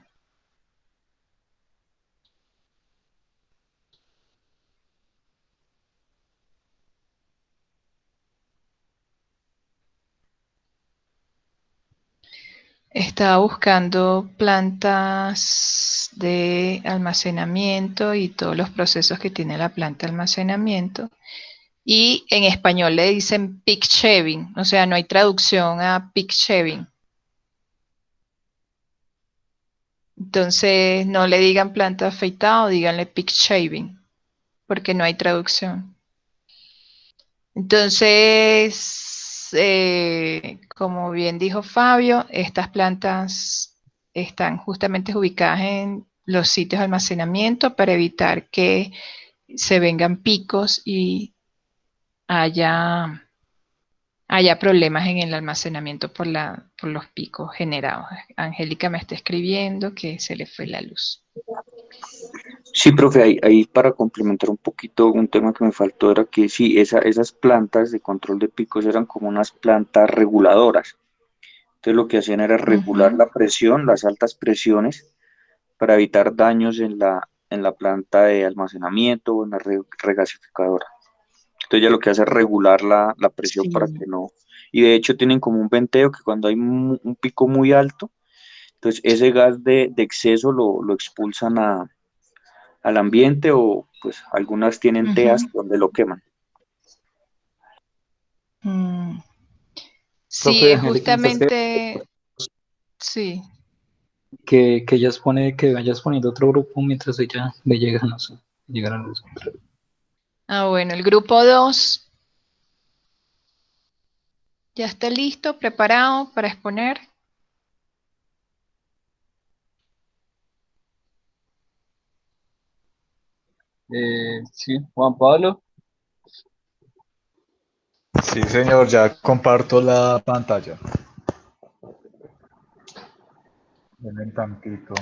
Speaker 1: Estaba buscando plantas de almacenamiento y todos los procesos que tiene la planta de almacenamiento. Y en español le dicen peak shaving, o sea, no hay traducción a peak shaving. Entonces, no le digan planta afeitada, díganle peak shaving, porque no hay traducción. Entonces, como bien dijo Fabio, estas plantas están justamente ubicadas en los sitios de almacenamiento para evitar que se vengan picos y haya problemas en el almacenamiento por los picos generados. Angélica me está escribiendo que se le fue la luz.
Speaker 11: Sí, profe, ahí para complementar un poquito, un tema que me faltó era que sí, esas plantas de control de picos eran como unas plantas reguladoras. Entonces lo que hacían era regular la presión, las altas presiones, para evitar daños en la planta de almacenamiento o en la regasificadora. Entonces ya lo que hace es regular la presión para
Speaker 1: Sí.
Speaker 11: que no... Y de hecho tienen como un venteo que cuando hay un pico muy alto, entonces ese gas de exceso lo expulsan al ambiente o pues algunas tienen teas donde lo queman.
Speaker 1: Sí,
Speaker 10: Profe
Speaker 1: es
Speaker 10: Angélica, me está
Speaker 1: justamente... Sí.
Speaker 10: que que vayas poniendo otro grupo mientras ella le llega, no sé, llegar a los...
Speaker 1: Ah, bueno, el grupo 2 ya está listo, preparado para exponer.
Speaker 4: Sí, Juan Pablo.
Speaker 2: Sí, señor, ya comparto la pantalla. Denme un tantito.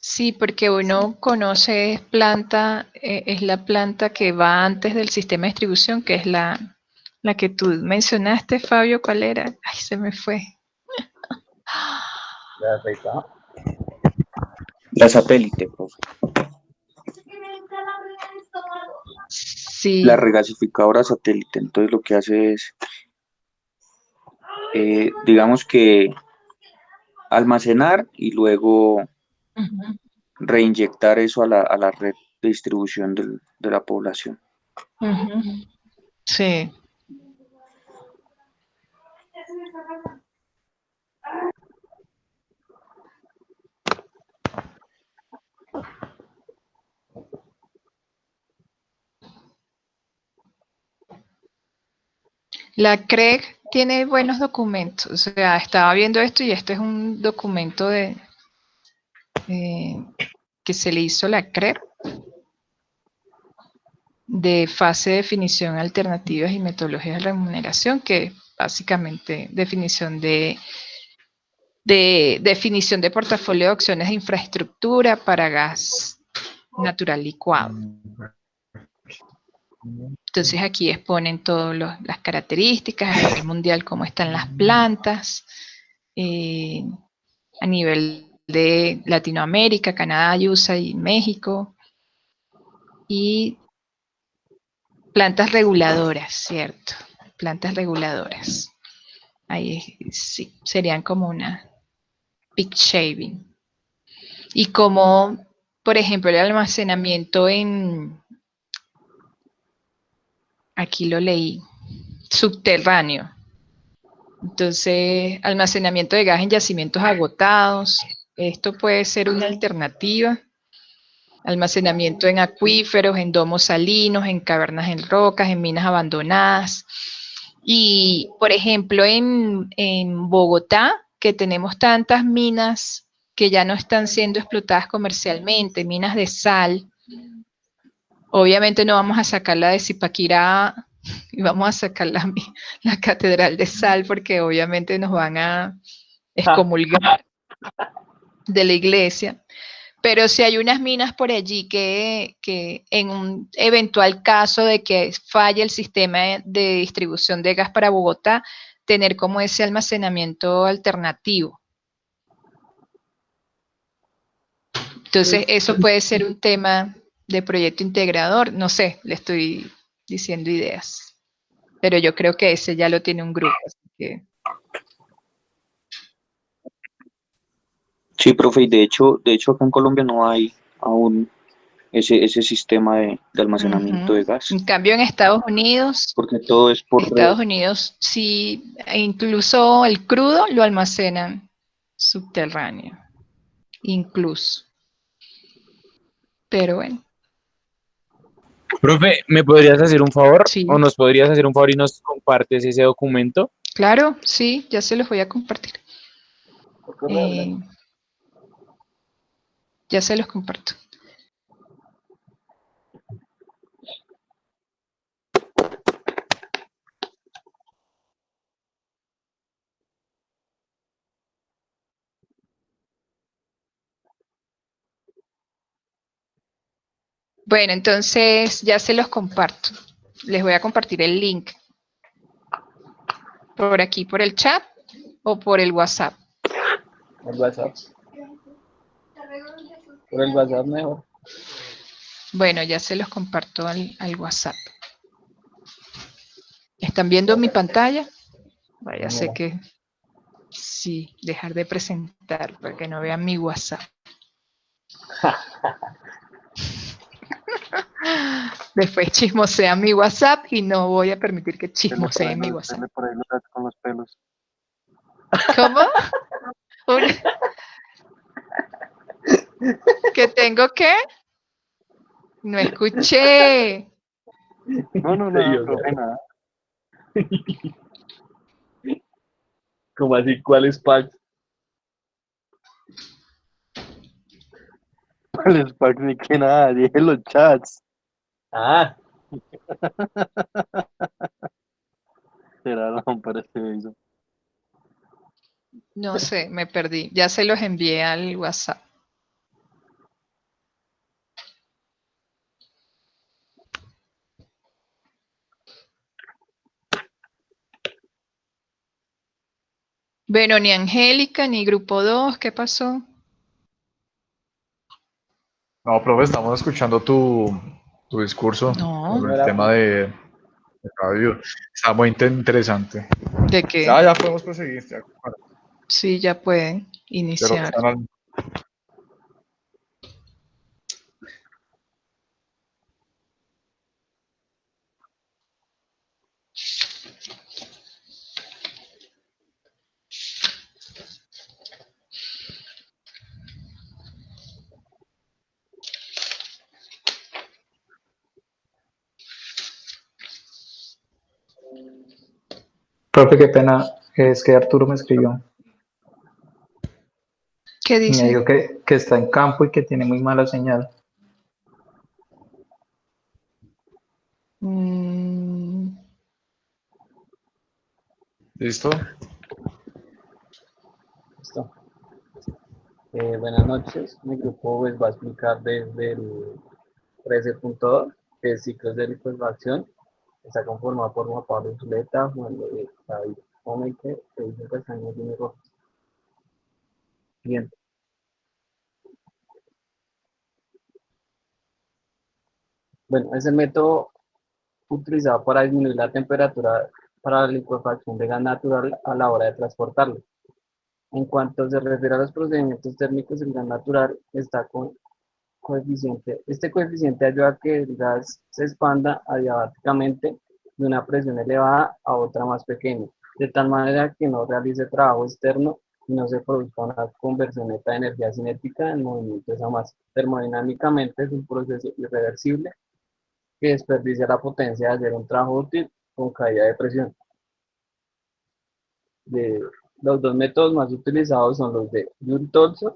Speaker 1: Sí, porque uno conoce planta, es la planta que va antes del sistema de distribución, que es la que tú mencionaste, Fabio, ¿cuál era? Ay, se me fue.
Speaker 4: ¿La afeitada?
Speaker 11: La satélite, profe.
Speaker 1: Sí.
Speaker 11: La regasificadora satélite. Entonces lo que hace es, digamos que almacenar y luego
Speaker 1: Ujú.
Speaker 11: reinyectar eso a la red de distribución de la población.
Speaker 1: Ujú. Sí. La CREG tiene buenos documentos, o sea, estaba viendo esto y este es un documento que se le hizo la CREG de fase de definición alternativas y metodologías de remuneración, que básicamente definición de definición de portafolio de opciones de infraestructura para gas natural licuado. Entonces aquí exponen todas las características a nivel mundial, cómo están las plantas, a nivel de Latinoamérica, Canadá, USA y México, y plantas reguladoras, ¿cierto? plantas reguladoras. Ahí sí, serían como una peak shaving. Y como, por ejemplo, el almacenamiento aquí lo leí, subterráneo. Entonces, almacenamiento de gas en yacimientos agotados. Esto puede ser una alternativa. Almacenamiento en acuíferos, en domos salinos, en cavernas en rocas, en minas abandonadas. Y, por ejemplo, en Bogotá, que tenemos tantas minas que ya no están siendo explotadas comercialmente, minas de sal, obviamente no vamos a sacar la de Zipaquirá y vamos a sacar la Catedral de Sal porque obviamente nos van a excomulgar de la iglesia. Pero si hay unas minas por allí que en un eventual caso de que falle el sistema de distribución de gas para Bogotá, tener como ese almacenamiento alternativo. Entonces, eso puede ser un tema de proyecto integrador. No sé, le estoy diciendo ideas. Pero yo creo que ese ya lo tiene un grupo. Así que...
Speaker 11: Sí, profe, y de hecho acá en Colombia no hay aún ese sistema de almacenamiento de gas,
Speaker 1: En cambio, en Estados
Speaker 11: porque todo es por red.
Speaker 1: Unidos sí, e incluso el crudo lo almacenan subterráneo, incluso. Pero bueno.
Speaker 12: Profe, ¿me podrías hacer un favor?
Speaker 1: Sí.
Speaker 12: ¿O nos podrías hacer un favor y nos compartes ese documento?
Speaker 1: Claro, sí, ya se los voy a compartir. Ya se los comparto. Bueno, entonces ya se los comparto. Les voy a compartir el link. Por aquí, por el chat o por el WhatsApp.
Speaker 4: El WhatsApp. Por el WhatsApp mejor.
Speaker 1: Bueno, ya se los comparto al WhatsApp. ¿Están viendo mi pantalla? Vaya, sé que sí, dejar de presentar para que no vean mi WhatsApp. Después chismosean mi WhatsApp y no voy a permitir que chismoseen mi WhatsApp.
Speaker 7: Por ahí los chats con los pelos.
Speaker 1: ¿Cómo? ¿Que tengo qué? No escuché.
Speaker 7: No, profe, nada.
Speaker 4: ¿Cómo así? ¿Cuáles packs?
Speaker 7: ¿Cuáles packs ni que nada? Dije los chats.
Speaker 4: Ah.
Speaker 7: Será lámpara este eso.
Speaker 1: No sé, me perdí. Ya se los envié al WhatsApp. Bueno, ni Angélica, ni Grupo 2, ¿qué pasó?
Speaker 2: No, profe, estamos escuchando tu discurso
Speaker 1: No.
Speaker 2: sobre el tema de radio. Está muy interesante.
Speaker 1: ¿De qué?
Speaker 2: Ya podemos proseguir. Ya.
Speaker 1: Sí, ya pueden iniciar.
Speaker 10: Profe, qué pena, es que Arturo me escribió.
Speaker 1: ¿Qué
Speaker 10: Y
Speaker 1: dice?
Speaker 10: me dijo que está en campo y que tiene muy mala señal.
Speaker 2: ¿Listo?
Speaker 4: Listo. Buenas noches. Mi grupo pues, va a explicar desde el 13.2, que es ciclos de licuefacción. Está conformado por Juan Pablo Zuleta, Juan David Omeque, Felipe Castaño y Jimmy Rojas. Bien. Bueno, es el método utilizado para disminuir la temperatura para la licuefacción de gas natural a la hora de transportarlo. En cuanto se refiere a los procedimientos térmicos, el gas natural está con coeficiente. Este coeficiente ayuda a que el gas se expanda adiabáticamente de una presión elevada a otra más pequeña, de tal manera que no realice trabajo externo y no se produzca una conversión neta de energía cinética en movimiento de esa masa. Termodinámicamente es un proceso irreversible que desperdicia la potencia de hacer un trabajo útil con caída de presión. Los dos métodos más utilizados son los de Joule-Thomson.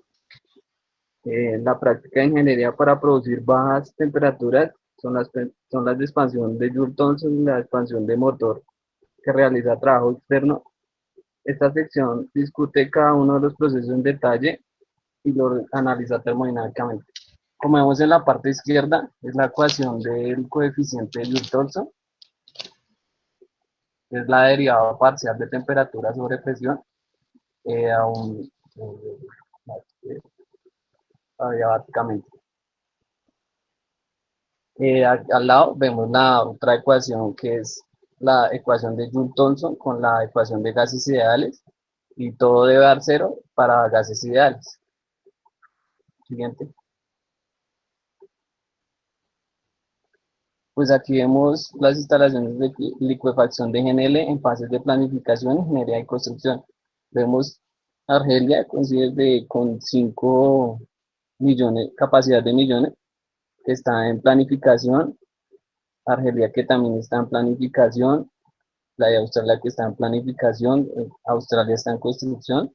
Speaker 4: La práctica de ingeniería para producir bajas temperaturas son las de expansión de Joule-Thomson y la expansión de motor que realiza trabajo externo. Esta sección discute cada uno de los procesos en detalle y lo analiza termodinámicamente. Como vemos en la parte izquierda, es la ecuación del coeficiente de Joule-Thomson, es la derivada parcial de temperatura sobre presión adiabáticamente. Al lado vemos la otra ecuación que es la ecuación de Joule-Thomson con la ecuación de gases ideales, y todo debe dar cero para gases ideales. Siguiente. Pues aquí vemos las instalaciones de licuefacción de GNL en fases de planificación, ingeniería y construcción. Vemos Argelia con 5 millones, capacidad de millones, que está en planificación. Argelia, que también está en planificación. La de Australia, que está en planificación. Australia está en construcción.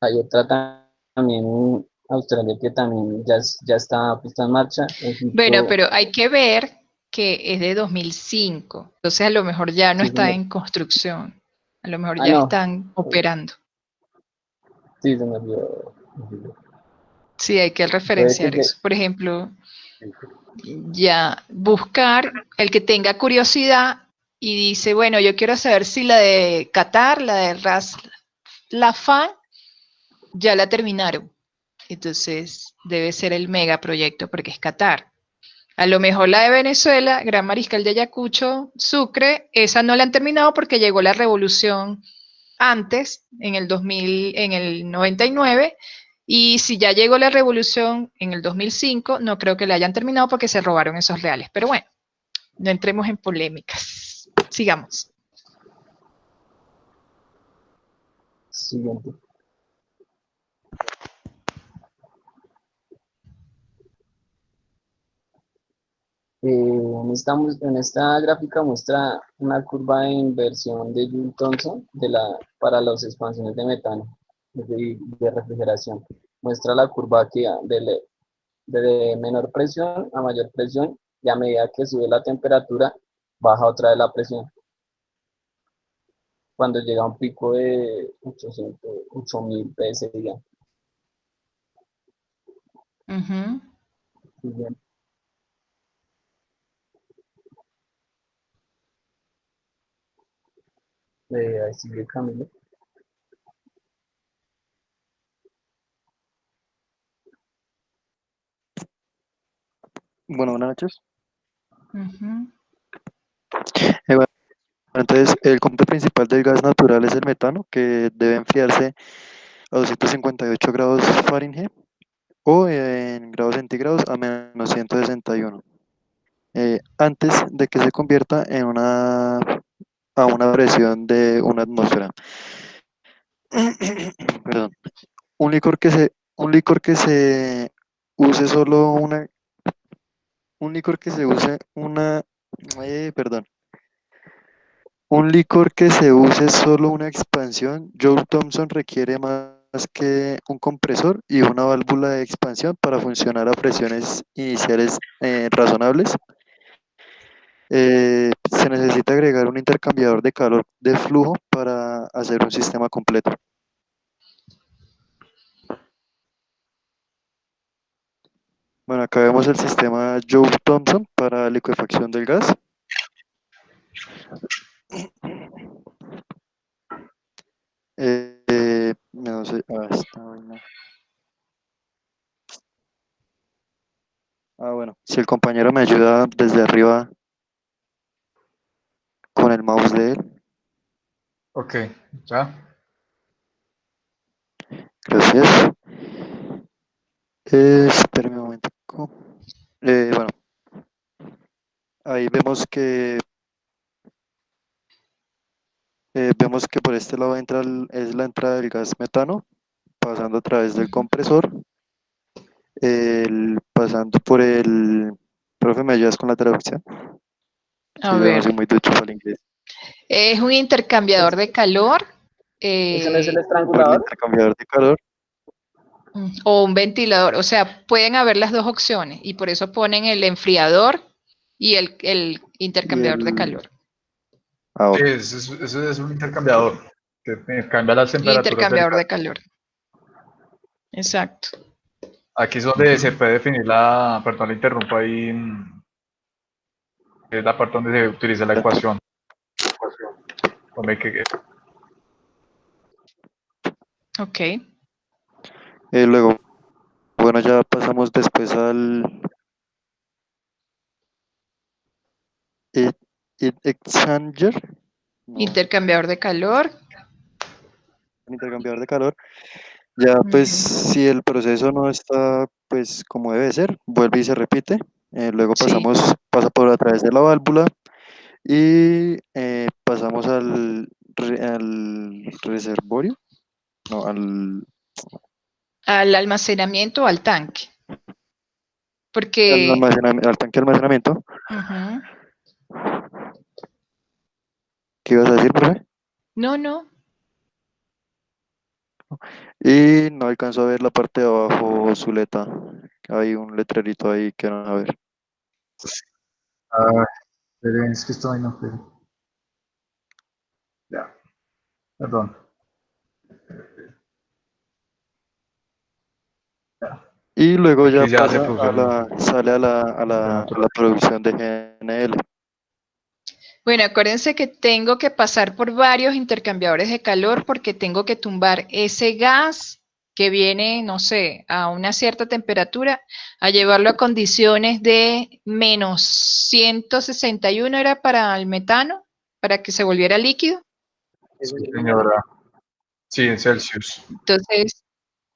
Speaker 4: Hay otra también, Australia, que también ya está puesta en marcha.
Speaker 1: Bueno, pero hay que ver que es de 2005, entonces a lo mejor ya no
Speaker 4: Sí,
Speaker 1: está
Speaker 4: señor.
Speaker 1: en construcción, a lo mejor ya
Speaker 4: no.
Speaker 1: están operando.
Speaker 4: Sí, se me olvidó.
Speaker 1: Sí, hay que referenciar eso. Por ejemplo, ya buscar el que tenga curiosidad y dice, bueno, yo quiero saber si la de Qatar, la de Ras Laffan, ya la terminaron. Entonces debe ser el megaproyecto porque es Qatar. A lo mejor la de Venezuela, Gran Mariscal de Ayacucho, Sucre, esa no la han terminado porque llegó la revolución antes, en el 2000, en el 99, y si ya llegó la revolución en el 2005, no creo que la hayan terminado porque se robaron esos reales. Pero bueno, no entremos en polémicas. Sigamos.
Speaker 4: Siguiente. En esta gráfica muestra una curva de inversión de Joule-Thomson para las expansiones de metano de refrigeración. Muestra la curva que de menor presión a mayor presión, y a medida que sube la temperatura, baja otra vez la presión. Cuando llega a un pico de 8.000 psi. Siguiente. Ahí sigue Camilo.
Speaker 7: Bueno, buenas noches. Bueno, entonces, el componente principal del gas natural es el metano, que debe enfriarse a 258 grados Fahrenheit o en grados centígrados a menos 161, antes de que se convierta a una presión de una atmósfera. Perdón. Un licor que se use solo una, un licor que se use una, perdón. Un licor que se use solo una expansión, Joule-Thomson requiere más que un compresor y una válvula de expansión para funcionar a presiones iniciales razonables. Se necesita agregar un intercambiador de calor de flujo para hacer un sistema completo. Bueno, acá vemos el sistema Joule-Thomson para licuefacción del gas. No sé, esta vaina. Bueno, si el compañero me ayuda desde arriba con el mouse de él.
Speaker 2: Ok, ya.
Speaker 7: Gracias. Espérame un momento. Bueno, ahí vemos que por este lado es la entrada del gas metano, pasando a través del compresor, pasando por el... Profe, ¿me ayudas con la traducción?
Speaker 1: A
Speaker 7: Sí, yo no
Speaker 1: ver,
Speaker 7: soy muy ducho para el inglés.
Speaker 1: es un intercambiador de calor
Speaker 4: ¿Ese no es el
Speaker 7: Por el
Speaker 4: estrangulador?
Speaker 7: intercambiador de calor
Speaker 1: o un ventilador. O sea, pueden haber las dos opciones y por eso ponen el enfriador y el
Speaker 7: y
Speaker 1: intercambiador de calor.
Speaker 7: Ah,
Speaker 2: Sí,
Speaker 7: ok.
Speaker 2: ese es un intercambiador que cambia las temperaturas del
Speaker 1: Intercambiador
Speaker 2: gas.
Speaker 1: de calor. Exacto.
Speaker 2: Aquí es donde se puede definir la, perdón, le interrumpo ahí, es la parte donde se utiliza la ecuación. Donde
Speaker 1: Ok.
Speaker 7: Luego, bueno, ya pasamos después al heat exchanger, no,
Speaker 1: Intercambiador de calor.
Speaker 7: el intercambiador de calor. Ya pues si el proceso no está pues como debe ser, vuelve y se repite. Luego
Speaker 1: Sí.
Speaker 7: pasa por a través de la válvula y pasamos al reservorio, no,
Speaker 1: Al almacenamiento o al tanque. Porque
Speaker 7: al tanque de almacenamiento.
Speaker 1: ujú.
Speaker 7: ¿Qué ibas a decir, profe?
Speaker 1: No.
Speaker 7: Y no alcanzo a ver la parte de abajo, Zuleta. Hay un letrerito ahí que van a ver.
Speaker 2: Ah, esperen, es que estoy no fue. Ya, perdón.
Speaker 7: Y luego ya
Speaker 2: Aquí ya se
Speaker 7: pasa
Speaker 2: produce el
Speaker 7: sale a
Speaker 2: gas
Speaker 7: a
Speaker 2: natural.
Speaker 7: la producción de GNL.
Speaker 1: Bueno, acuérdense que tengo que pasar por varios intercambiadores de calor porque tengo que tumbar ese gas que viene, no sé, a una cierta temperatura, a llevarlo a condiciones de menos 161 era para el metano, para que se volviera líquido.
Speaker 2: Sí, señora. Sí, en Celsius.
Speaker 1: Entonces,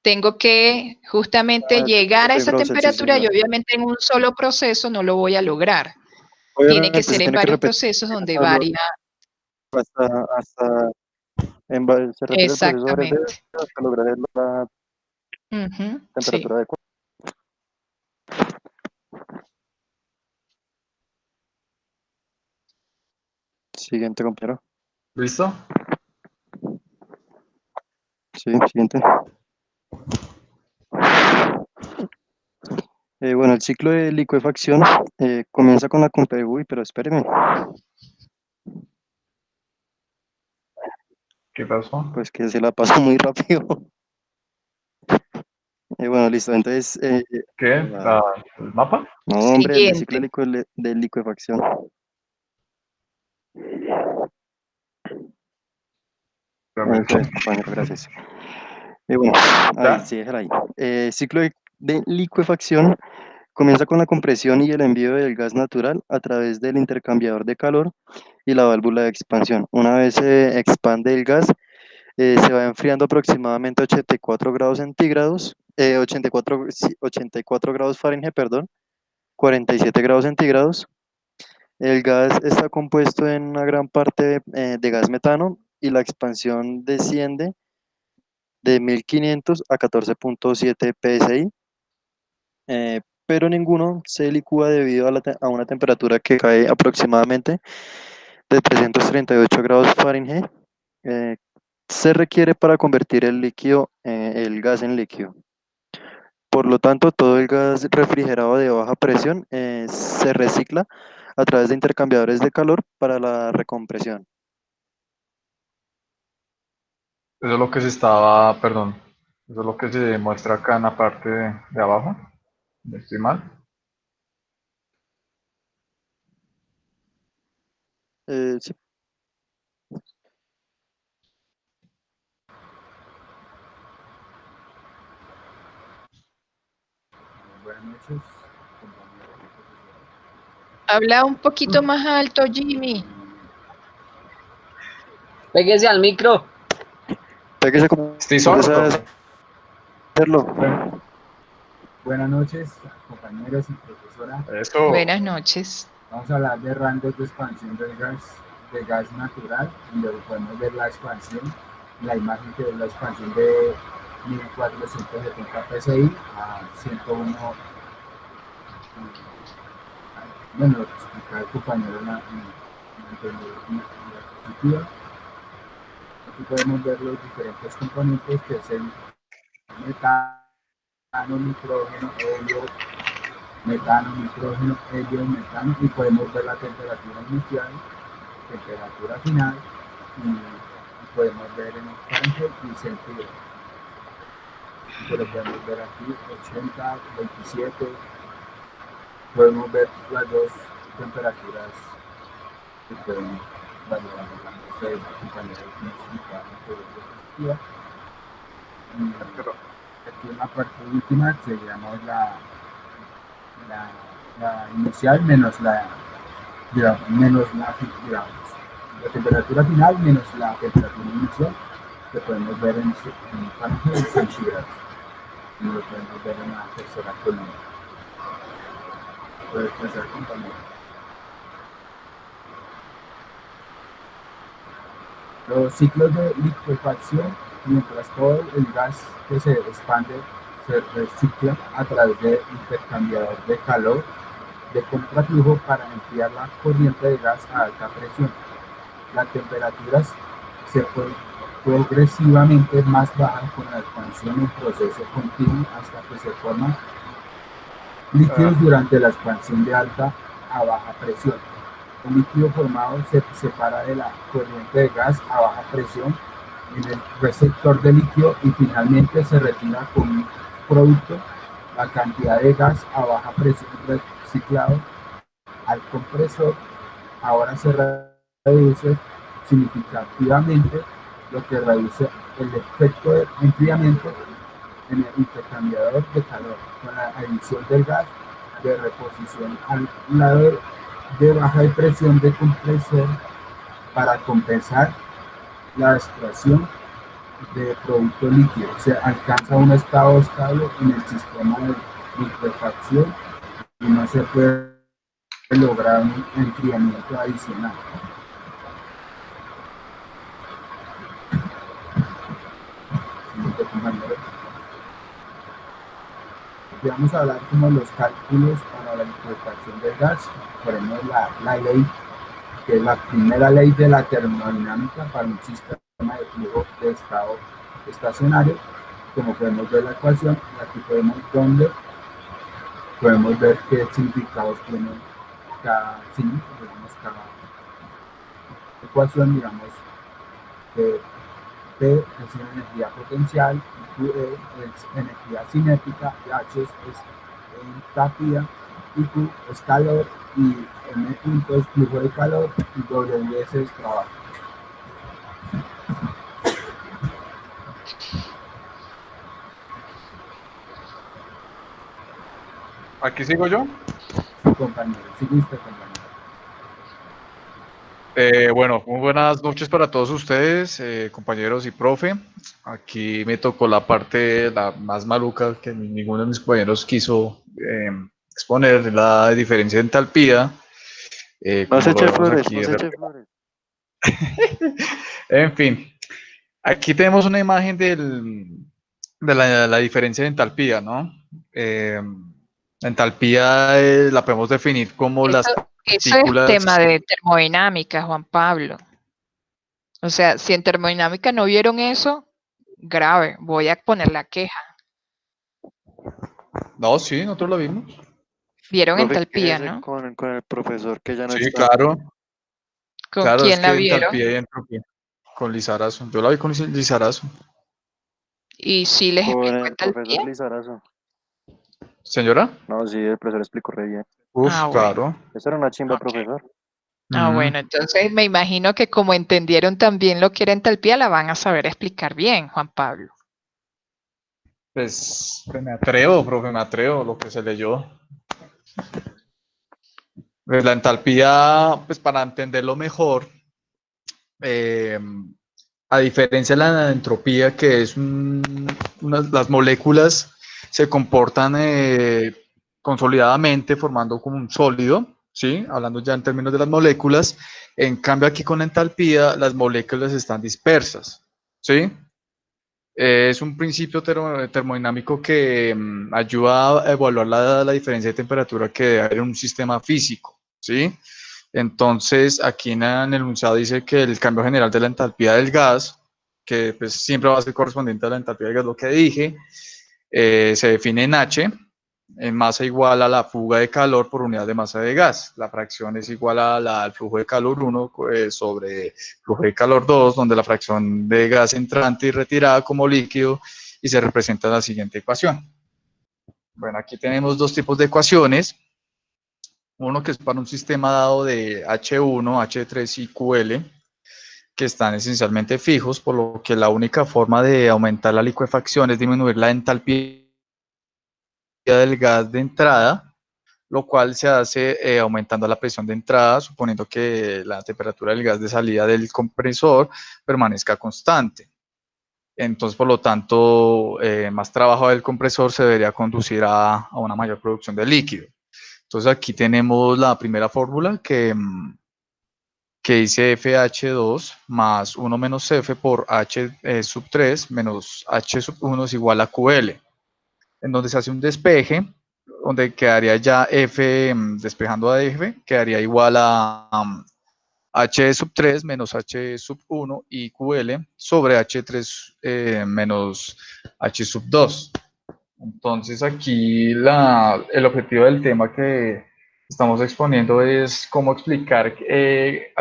Speaker 1: tengo que justamente llegar a
Speaker 7: 36
Speaker 1: esa
Speaker 7: grados Celsius,
Speaker 1: temperatura y
Speaker 7: señora.
Speaker 1: obviamente en un solo proceso no lo voy a lograr. Tiene que
Speaker 7: Obviamente
Speaker 1: ser
Speaker 7: se
Speaker 1: en
Speaker 7: tiene que
Speaker 1: varios
Speaker 7: repetir
Speaker 1: procesos donde
Speaker 7: hasta, hasta se repite el proceso varias veces
Speaker 1: Exactamente.
Speaker 7: hasta lograr la
Speaker 1: Ujú, sí.
Speaker 7: temperatura adecuada. Siguiente, compañero.
Speaker 2: ¿Listo?
Speaker 7: Sí, siguiente. Bueno, el ciclo de licuefacción comienza con la Uy, pero espéreme.
Speaker 2: ¿Qué pasó?
Speaker 7: Pues que se la pasó muy rápido. Bueno, listo. Entonces,
Speaker 2: ¿Qué? ¿El mapa?
Speaker 7: no, hombre, el de ciclo
Speaker 1: Siguiente.
Speaker 7: de licuefacción. Entonces, compañero, gracias. Bueno, ahí,
Speaker 2: ¿Ya?
Speaker 7: sí, déjala ahí. Ciclo de licuefacción comienza con la compresión y el envío del gas natural a través del intercambiador de calor y la válvula de expansión. Una vez se expande el gas, se va enfriando aproximadamente a 84 grados centígrados, 84 grados Fahrenheit, perdón, 47 grados centígrados. El gas está compuesto en una gran parte de gas metano y la expansión desciende de 1500 a 14.7 psi, pero ninguno se licúa debido a una temperatura que cae aproximadamente de 338 grados Fahrenheit. eh, Se requiere para convertir el gas en líquido. Por lo tanto, todo el gas refrigerado de baja presión se recicla a través de intercambiadores de calor para la recompresión.
Speaker 2: Eso es lo que se estaba, perdón, eso es lo que se muestra acá en la parte de abajo. ¿No estoy mal?
Speaker 7: Sí.
Speaker 8: Buenas noches.
Speaker 1: Habla un poquito más alto, Jimmy.
Speaker 4: Péguese al micro.
Speaker 7: Pégase como
Speaker 2: Estoy
Speaker 7: comienza a
Speaker 2: sordo.
Speaker 7: hacerlo.
Speaker 13: Buenas noches, compañeros y profesora.
Speaker 2: Eso.
Speaker 1: Buenas noches.
Speaker 13: Vamos a hablar de rangos de expansión de gas natural, y luego podemos ver la expansión, la imagen que es la expansión de 1470 psi a 101. Bueno, lo que explicaba el compañero en la diapositiva. Aquí podemos ver los diferentes componentes, que es el metano, nitrógeno, helio, metano, nitrógeno, helio, metano, y podemos ver la temperatura inicial, temperatura final, y podemos ver en Fahrenheit y centígrados. Pero podemos ver aquí 80, 27, podemos ver las dos temperaturas que pueden variar. Ustedes, compañeros, que nos explicaron sobre la perspectiva. Aquí en la parte última seríamos la inicial menos la temperatura final menos la temperatura inicial, que podemos ver en Fahrenheit y centígrados. Y lo podemos ver en la tercera columna. Puedes pasar, compañero. Los ciclos de licuefacción, mientras todo el gas que se expande se recicla a través de intercambiador de calor de contraflujo para enfriar la corriente de gas a alta presión. Las temperaturas se pueden progresivamente más bajas con la expansión en proceso continuo hasta que se forman líquidos durante la expansión de alta a baja presión. El líquido formado se separa de la corriente de gas a baja presión en el receptor de líquido y finalmente se retira con un producto. La cantidad de gas a baja presión reciclado al compresor ahora se reduce significativamente, lo que reduce el efecto de enfriamiento en el intercambiador de calor con la adición del gas de reposición al lado de baja presión de compresor para compensar la extracción de producto líquido. Se alcanza un estado estable en el sistema de licuefacción y no se puede lograr un enfriamiento adicional. Siguiente, compañero. Aquí vamos a hablar como los cálculos para la licuefacción del gas. Ponemos la ley, que es la primera ley de la termodinámica para un sistema de flujo de estado estacionario. Como podemos ver la ecuación, aquí podemos ver qué significados tiene cada signo, digamos, cada ecuación, digamos, que P es energía potencial, Q es energía cinética, H es entalpía, y Q es calor, y M punto es flujo de calor, y W es trabajo.
Speaker 2: ¿Aquí sigo yo?
Speaker 13: Compañero, sigue usted, compañero.
Speaker 2: Bueno, muy buenas noches para todos ustedes, compañeros y profe. Aquí me tocó la parte la más maluca que ninguno de mis compañeros quiso exponer, la diferencia de entalpía.
Speaker 7: No se eche
Speaker 2: Como lo vemos
Speaker 7: flores,
Speaker 2: aquí.
Speaker 7: no se eche flores.
Speaker 2: En fin, aquí tenemos una imagen de la diferencia de entalpía, ¿no? La entalpía la podemos definir como las
Speaker 1: Eso es
Speaker 2: partículas.
Speaker 1: tema de termodinámica, Juan Pablo. O sea, si en termodinámica no vieron eso, grave, voy a poner la queja.
Speaker 2: No, sí, nosotros lo vimos.
Speaker 1: Vieron
Speaker 7: Profe,
Speaker 1: entalpía,
Speaker 7: quéjese
Speaker 1: ¿no?
Speaker 7: con el profesor que ya no
Speaker 2: Sí,
Speaker 7: está.
Speaker 2: claro.
Speaker 1: ¿Con
Speaker 2: Claro, es
Speaker 1: quién la
Speaker 2: que
Speaker 1: vieron?
Speaker 2: entalpía y entropía. Con Lizarazo. Yo la vi con Lizarazo.
Speaker 1: ¿Y si les
Speaker 7: Con
Speaker 1: explicó
Speaker 7: el profesor
Speaker 1: entalpía?
Speaker 7: Lizarazo.
Speaker 2: ¿Señora?
Speaker 7: No, sí, el profesor explicó re bien.
Speaker 2: Uf,
Speaker 1: Ah, bueno.
Speaker 2: claro.
Speaker 7: Eso era una chimba,
Speaker 1: Ok.
Speaker 7: profesor.
Speaker 1: Ah, bueno, entonces me imagino que como entendieron también lo que era entalpía, la van a saber explicar bien, Juan Pablo.
Speaker 2: Pues me atrevo, profe, me atrevo, lo que se leyó. Pues la entalpía, pues para entenderlo mejor, a diferencia de la entropía, que es las moléculas se comportan consolidadamente formando como un sólido, ¿sí? Hablando ya en términos de las moléculas. En cambio aquí con la entalpía las moléculas están dispersas, ¿sí? Es un principio termodinámico que ayuda a evaluar la diferencia de temperatura que debe haber en un sistema físico, ¿sí? Entonces, aquí en el enunciado dice que el cambio general de la entalpía del gas, que pues, siempre va a ser correspondiente a la entalpía del gas, lo que dije, se define en H, en masa igual a la fuga de calor por unidad de masa de gas. La fracción es igual al flujo de calor 1 sobre flujo de calor 2, donde la fracción de gas entrante y retirada como líquido, y se representa en la siguiente ecuación. Bueno, aquí tenemos dos tipos de ecuaciones. Uno que es para un sistema dado de H1, H3 y QL, que están esencialmente fijos, por lo que la única forma de aumentar la licuefacción es disminuir la entalpía del gas de entrada, lo cual se hace aumentando la presión de entrada, suponiendo que la temperatura del gas de salida del compresor permanezca constante. Entonces, por lo tanto, más trabajo del compresor se debería conducir a una mayor producción de líquido. Entonces, aquí tenemos la primera fórmula que dice FH2 más 1 menos F por H sub 3 menos H sub 1 es igual a QL, en donde se hace un despeje, donde quedaría ya F, despejando a F, quedaría igual a H sub 3 menos H sub 1 y QL sobre H3 menos H sub 2. Entonces aquí el objetivo del tema que estamos exponiendo es cómo explicar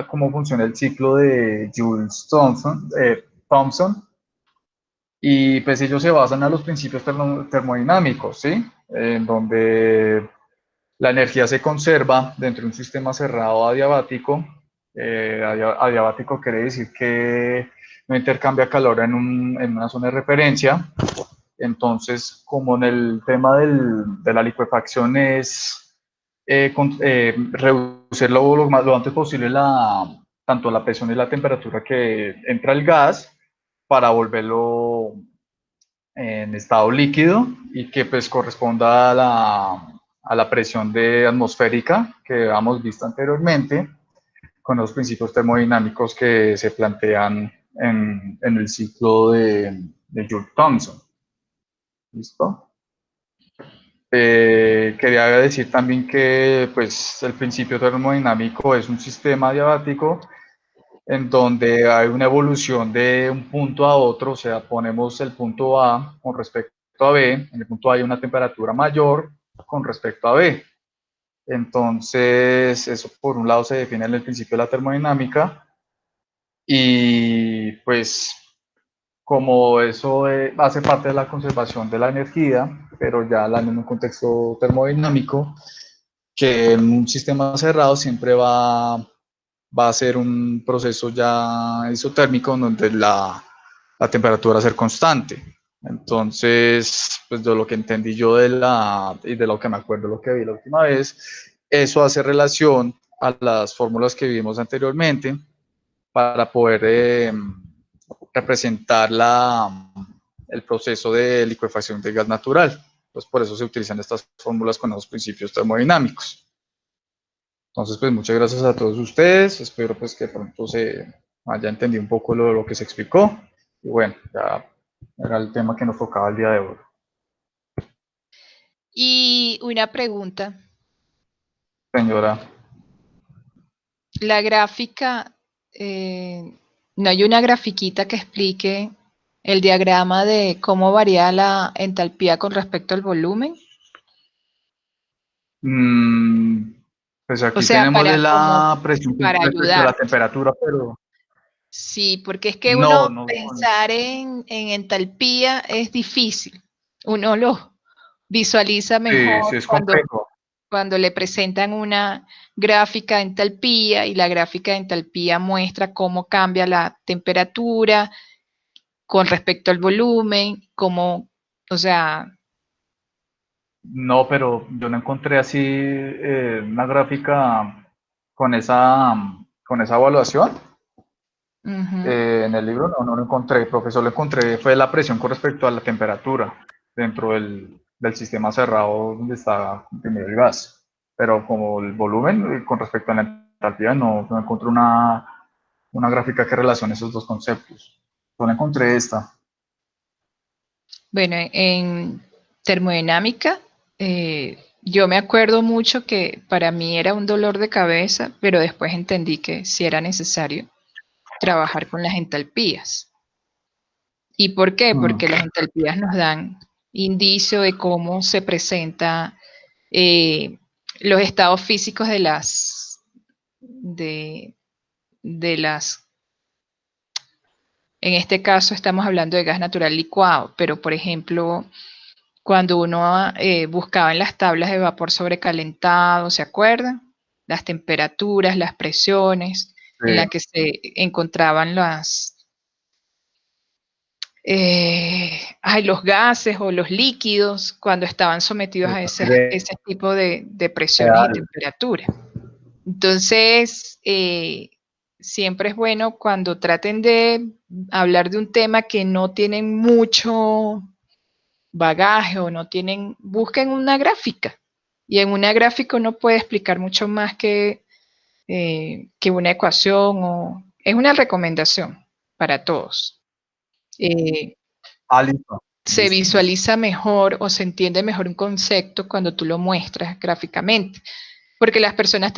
Speaker 2: cómo funciona el ciclo de Joule-Thomson, y pues ellos se basan en los principios termodinámicos, ¿sí? En donde la energía se conserva dentro de un sistema cerrado adiabático. Adiabático quiere decir que no intercambia calor en una zona de referencia. Entonces, como en el tema de la licuefacción es reducir lo antes posible tanto la presión y la temperatura que entra el gas para volverlo en estado líquido y que pues corresponda a la presión atmosférica que hemos visto anteriormente con los principios termodinámicos que se plantean en el ciclo de Joule-Thomson. ¿Listo? Quería decir también que pues, el principio termodinámico es un sistema adiabático en donde hay una evolución de un punto a otro, o sea, ponemos el punto A con respecto a B, en el punto A hay una temperatura mayor con respecto a B. Entonces, eso por un lado se define en el principio de la termodinámica y pues como eso hace parte de la conservación de la energía, pero ya en un contexto termodinámico, que en un sistema cerrado siempre va a ser un proceso ya isotérmico donde la temperatura va a ser constante. Entonces, pues de lo que entendí yo y de lo que me acuerdo, lo que vi la última vez, eso hace relación a las fórmulas que vimos anteriormente para poder representar el proceso de licuefacción de gas natural. Pues por eso se utilizan estas fórmulas con los principios termodinámicos. Entonces, pues muchas gracias a todos ustedes. Espero pues que pronto se haya entendido un poco lo que se explicó. Y bueno, ya era el tema que nos tocaba el día de hoy.
Speaker 1: Y una pregunta.
Speaker 2: Señora.
Speaker 1: La gráfica, ¿no hay una grafiquita que explique el diagrama de cómo varía la entalpía con respecto al volumen?
Speaker 2: Pues aquí
Speaker 1: O sea,
Speaker 2: tenemos de la
Speaker 1: como
Speaker 2: presión
Speaker 1: para
Speaker 2: respecto a la
Speaker 1: ayudar.
Speaker 2: temperatura, pero
Speaker 1: Sí, porque es que
Speaker 2: no,
Speaker 1: uno pensar en entalpía es difícil. Uno lo visualiza
Speaker 2: sí,
Speaker 1: mejor
Speaker 2: sí es complejo.
Speaker 1: cuando le presentan una gráfica de entalpía y la gráfica de entalpía muestra cómo cambia la temperatura con respecto al volumen, cómo, o sea...
Speaker 2: No, pero yo no encontré así una gráfica con esa evaluación.
Speaker 1: Ujú.
Speaker 2: En el libro no lo encontré, profesor, lo encontré, fue la presión con respecto a la temperatura dentro del sistema cerrado donde está comprimido el gas. Pero como el volumen con respecto a la entalpía no encontré una gráfica que relacione esos dos conceptos. Solo encontré esta.
Speaker 1: Bueno, en termodinámica, yo me acuerdo mucho que para mí era un dolor de cabeza, pero después entendí que sí era necesario trabajar con las entalpías. ¿Y por qué? Porque las entalpías nos dan indicio de cómo se presenta los estados físicos de las, en este caso estamos hablando de gas natural licuado, pero por ejemplo, cuando uno buscaba en las tablas de vapor sobrecalentado, ¿se acuerdan? Las temperaturas, las presiones en las que se encontraban los gases o los líquidos cuando estaban sometidos a ese tipo de presiones y temperaturas. Entonces, siempre es bueno cuando traten de hablar de un tema que no tienen mucho bagaje o no tienen, busquen una gráfica. Y en una gráfica uno puede explicar mucho más que una ecuación es una recomendación para todos.
Speaker 2: Listo.
Speaker 1: Se visualiza mejor o se entiende mejor un concepto cuando tú lo muestras gráficamente, porque las personas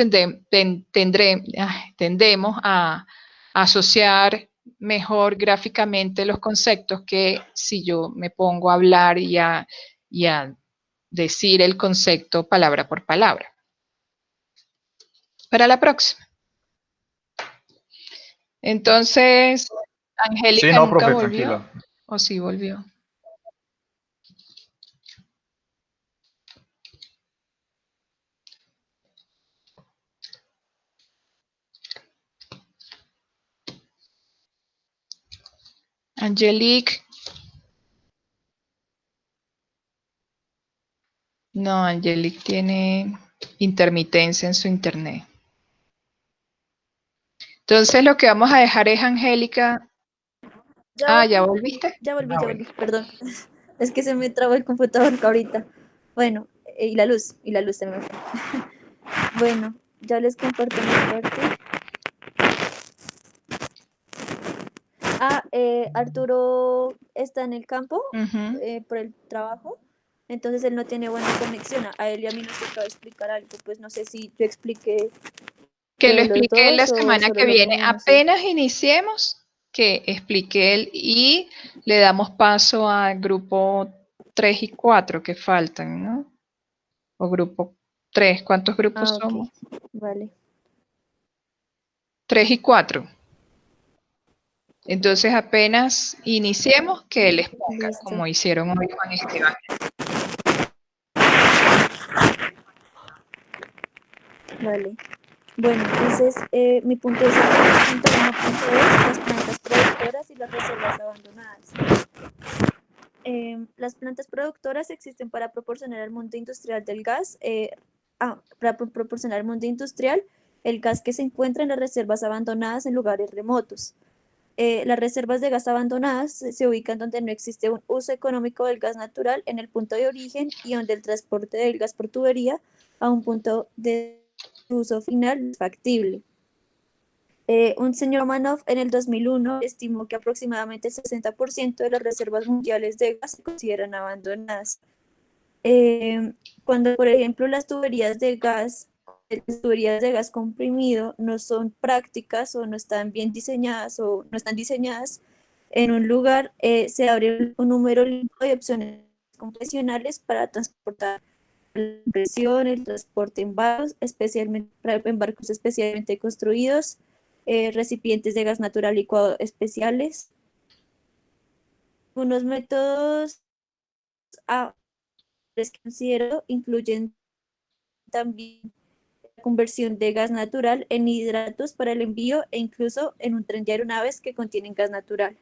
Speaker 1: tendemos a asociar mejor gráficamente los conceptos que si yo me pongo a hablar y a decir el concepto palabra por palabra. Para la próxima. Entonces, Angélica
Speaker 2: Sí, no,
Speaker 1: nunca
Speaker 2: profe,
Speaker 1: volvió,
Speaker 2: tranquila.
Speaker 1: ¿o sí volvió? Angelique. No, Angelique tiene intermitencia en su internet. Entonces lo que vamos a dejar es Angélica. ¿Ya volviste?
Speaker 9: Ya volví,
Speaker 1: Bueno.
Speaker 9: perdón. Es que se me trabó el computador ahorita. Bueno, y la luz se me fue. Bueno, ya les comparto mi parte. Arturo está en el campo por el trabajo, entonces él no tiene buena conexión. A él y a mí nos toca explicar algo, pues no sé si yo expliqué
Speaker 1: Que lo
Speaker 9: los
Speaker 1: expliqué la
Speaker 9: dos o
Speaker 1: semana
Speaker 9: solo
Speaker 1: que
Speaker 9: lo
Speaker 1: viene.
Speaker 9: mío, no sé.
Speaker 1: Apenas iniciemos, que expliqué él y le damos paso al grupo 3 y 4 que faltan, ¿no? O grupo 3, ¿cuántos grupos somos?
Speaker 9: Vale.
Speaker 1: 3 y 4. Entonces apenas iniciemos, que él les ponga, como hicieron hoy Juan Esteban.
Speaker 9: Vale. Bueno, entonces mi punto es el punto 1.2, las plantas productoras y las reservas abandonadas. Las plantas productoras existen para proporcionar al mundo industrial del gas, para proporcionar al mundo industrial el gas que se encuentra en las reservas abandonadas en lugares remotos. Las reservas de gas abandonadas se ubican donde no existe un uso económico del gas natural en el punto de origen y donde el transporte del gas por tubería a un punto de uso final es factible. Un señor Manoff en el 2001 estimó que aproximadamente el 60% de las reservas mundiales de gas se consideran abandonadas. Cuando, por ejemplo, las tuberías de gas comprimido no son prácticas o no están bien diseñadas o no están diseñadas en un lugar, se abre un número limitado de opciones convencionales para transportar la presión, el transporte en barcos, especialmente construidos, recipientes de gas natural licuado especiales. Unos métodos que considero incluyen también la conversión de gas natural en hidratos para el envío e incluso en un tren de aeronaves que contienen gas natural.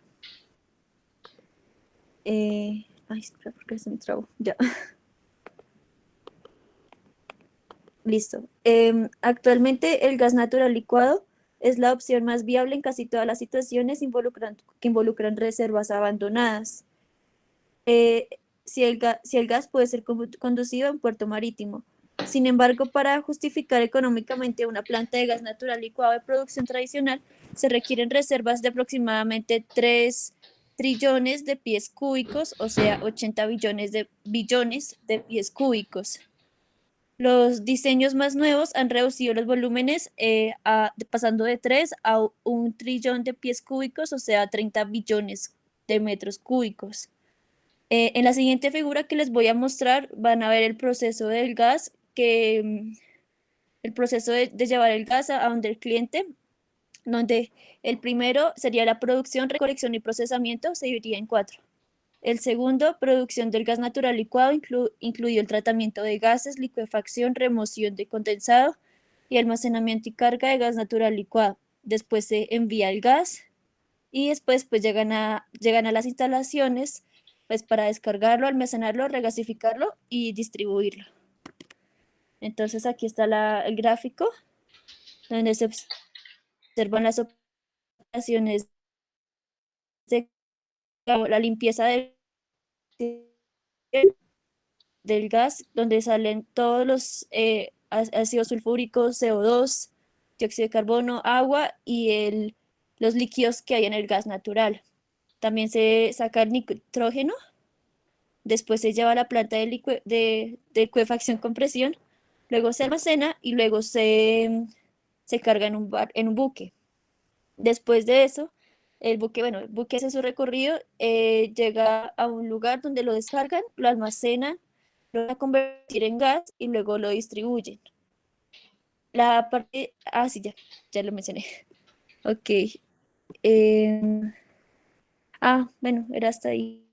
Speaker 9: Espera, porque se me trabó. Ya. Listo. Actualmente el gas natural licuado es la opción más viable en casi todas las situaciones que involucran reservas abandonadas. Si el gas puede ser conducido a un puerto marítimo. Sin embargo, para justificar económicamente una planta de gas natural licuado de producción tradicional, se requieren reservas de aproximadamente 3 trillones de pies cúbicos, o sea, 80 billones de pies cúbicos. Los diseños más nuevos han reducido los volúmenes pasando de 3 a 1 trillón de pies cúbicos, o sea, 30 billones de metros cúbicos. En la siguiente figura que les voy a mostrar van a ver el proceso del gas, el proceso de llevar el gas a donde el cliente, donde el primero sería la producción, recolección y procesamiento, se dividía en 4. El segundo, producción del gas natural licuado, incluyó el tratamiento de gases, licuefacción, remoción de condensado y almacenamiento y carga de gas natural licuado. Después se envía el gas y después pues llegan a las instalaciones pues para descargarlo, almacenarlo, regasificarlo y distribuirlo. Entonces aquí está el gráfico donde se observan las operaciones de la limpieza del gas, donde salen todos los ácidos sulfúricos, CO2, dióxido de carbono, agua y los líquidos que hay en el gas natural. También se saca el nitrógeno, después se lleva a la planta de licuefacción con presión, luego se almacena y luego se carga en un buque. Después de eso, el buque hace su recorrido, llega a un lugar donde lo descargan, lo almacenan, lo van a convertir en gas y luego lo distribuyen. La parte, sí, ya lo mencioné. Ok. Bueno, era hasta ahí.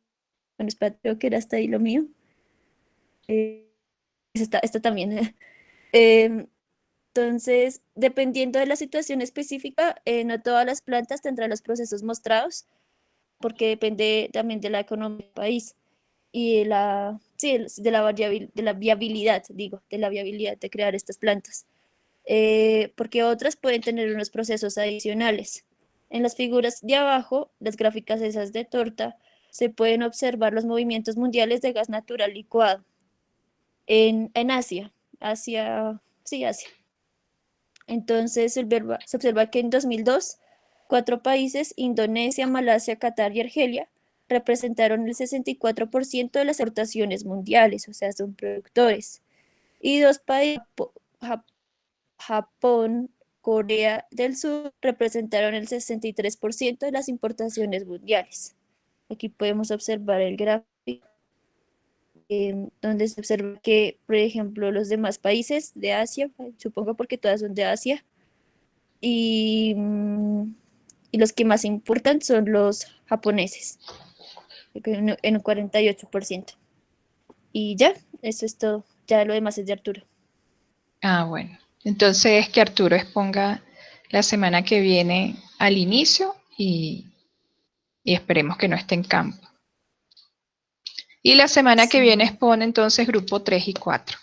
Speaker 9: Bueno, espera, creo que era hasta ahí lo mío. Esta también. Entonces, dependiendo de la situación específica, no todas las plantas tendrán los procesos mostrados, porque depende también de la economía del país y de la viabilidad de crear estas plantas. Porque otras pueden tener unos procesos adicionales. En las figuras de abajo, las gráficas esas de torta, se pueden observar los movimientos mundiales de gas natural licuado en Asia. Asia. Entonces se observa que en 2002, 4 países, Indonesia, Malasia, Qatar y Argelia, representaron el 64% de las exportaciones mundiales, o sea, son productores. Y 2 países, Japón, Corea del Sur, representaron el 63% de las importaciones mundiales. Aquí podemos observar el gráfico, donde se observa que, por ejemplo, los demás países de Asia, supongo porque todas son de Asia, y los que más importan son los japoneses, en un 48%. Y ya, eso es todo. Ya lo demás es de Arturo.
Speaker 1: Bueno. Entonces, que Arturo exponga la semana que viene al inicio y esperemos que no esté en campo. Y la semana que viene expone entonces grupo 3 y 4.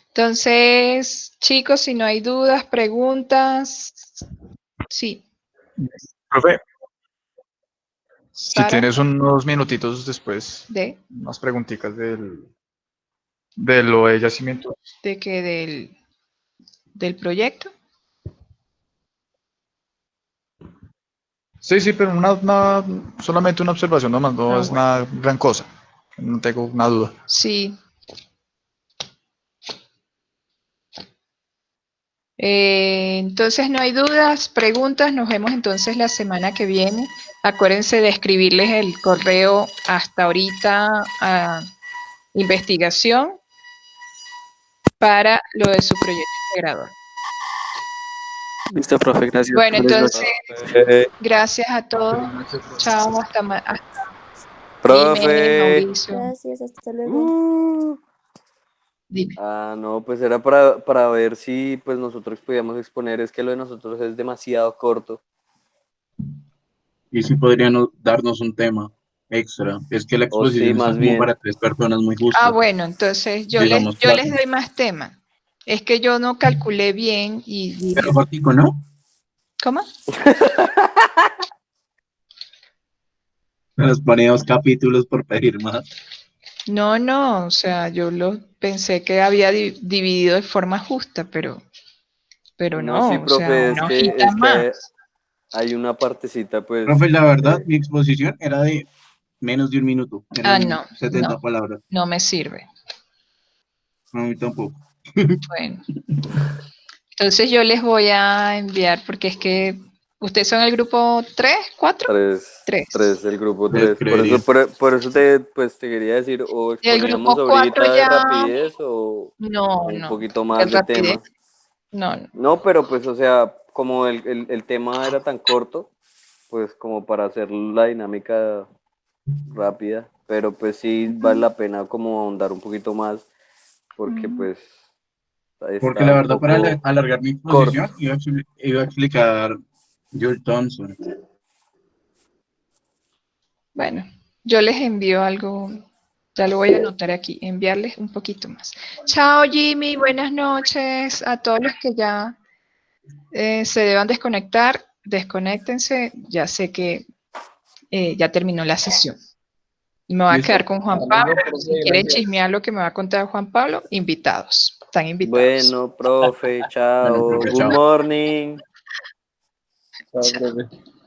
Speaker 1: Entonces, chicos, si no hay dudas, preguntas. Sí.
Speaker 2: Profe, si tienes unos minutitos después, unas preguntitas de lo de yacimientos.
Speaker 1: ¿De qué? ¿Del proyecto?
Speaker 2: Sí, pero solamente una observación nomás, no es una gran cosa. No tengo una duda.
Speaker 1: Sí. Entonces no hay dudas, preguntas, nos vemos entonces la semana que viene. Acuérdense de escribirles el correo hasta ahorita a investigación para lo de su proyecto integrador.
Speaker 8: Listo, profe, gracias.
Speaker 1: Bueno, entonces, gracias a todos. Chao, hasta
Speaker 3: profe.
Speaker 9: Gracias, hasta luego.
Speaker 1: Dime.
Speaker 3: No, pues era para ver si pues nosotros podíamos exponer, es que lo de nosotros es demasiado corto.
Speaker 6: Y si podrían darnos un tema extra, es que la exposición
Speaker 3: más
Speaker 6: está como
Speaker 3: bien
Speaker 6: para 3 personas muy justa.
Speaker 1: Bueno, entonces yo les doy más tema. Es que yo no calculé bien y
Speaker 6: Pero cortico, ¿no?
Speaker 1: ¿Cómo?
Speaker 6: Nos pone 2 capítulos por pedir más.
Speaker 1: No, o sea, yo lo pensé que había dividido de forma justa, pero
Speaker 3: No, sí,
Speaker 1: no, o sea,
Speaker 3: profe,
Speaker 1: una hojita
Speaker 3: es que
Speaker 1: más.
Speaker 3: hay una partecita, pues.
Speaker 6: Profe, la verdad, mi exposición era de menos de un minuto. Eran
Speaker 1: No,
Speaker 6: 70 palabras.
Speaker 1: no me sirve.
Speaker 6: No, a mí tampoco.
Speaker 1: Bueno, entonces yo les voy a enviar, porque es que ustedes son el grupo 3, 4,
Speaker 3: 3, el grupo
Speaker 6: Tres,
Speaker 3: 3.
Speaker 6: creería.
Speaker 3: Por eso te quería decir, o
Speaker 1: El
Speaker 3: exponíamos
Speaker 1: grupo 4
Speaker 3: ahorita de
Speaker 1: ya,
Speaker 3: rapidez o
Speaker 1: no,
Speaker 3: un
Speaker 1: de
Speaker 3: poquito más de
Speaker 1: rapidez,
Speaker 3: tema.
Speaker 1: no.
Speaker 3: No, pero pues, o sea, como el tema era tan corto, pues como para hacer la dinámica rápida, pero pues sí vale la pena como ahondar un poquito más, porque pues
Speaker 6: Porque
Speaker 3: está
Speaker 6: la
Speaker 3: un
Speaker 6: verdad, para
Speaker 3: poco
Speaker 6: alargar mi
Speaker 3: corto.
Speaker 6: exposición, iba a explicar Jules Thompson.
Speaker 1: Bueno, yo les envío algo, ya lo voy a anotar aquí, enviarles un poquito más. Chao Jimmy, buenas noches a todos los que ya se deban desconectar, desconéctense, ya sé que ya terminó la sesión. Y me voy a quedar con Juan Pablo, si quieren chismear lo que me va a contar Juan Pablo, invitados, están invitados.
Speaker 3: Bueno, profe, chao.
Speaker 6: Bueno, profe,
Speaker 3: Good
Speaker 6: chao.
Speaker 3: morning.
Speaker 4: Chao, profe.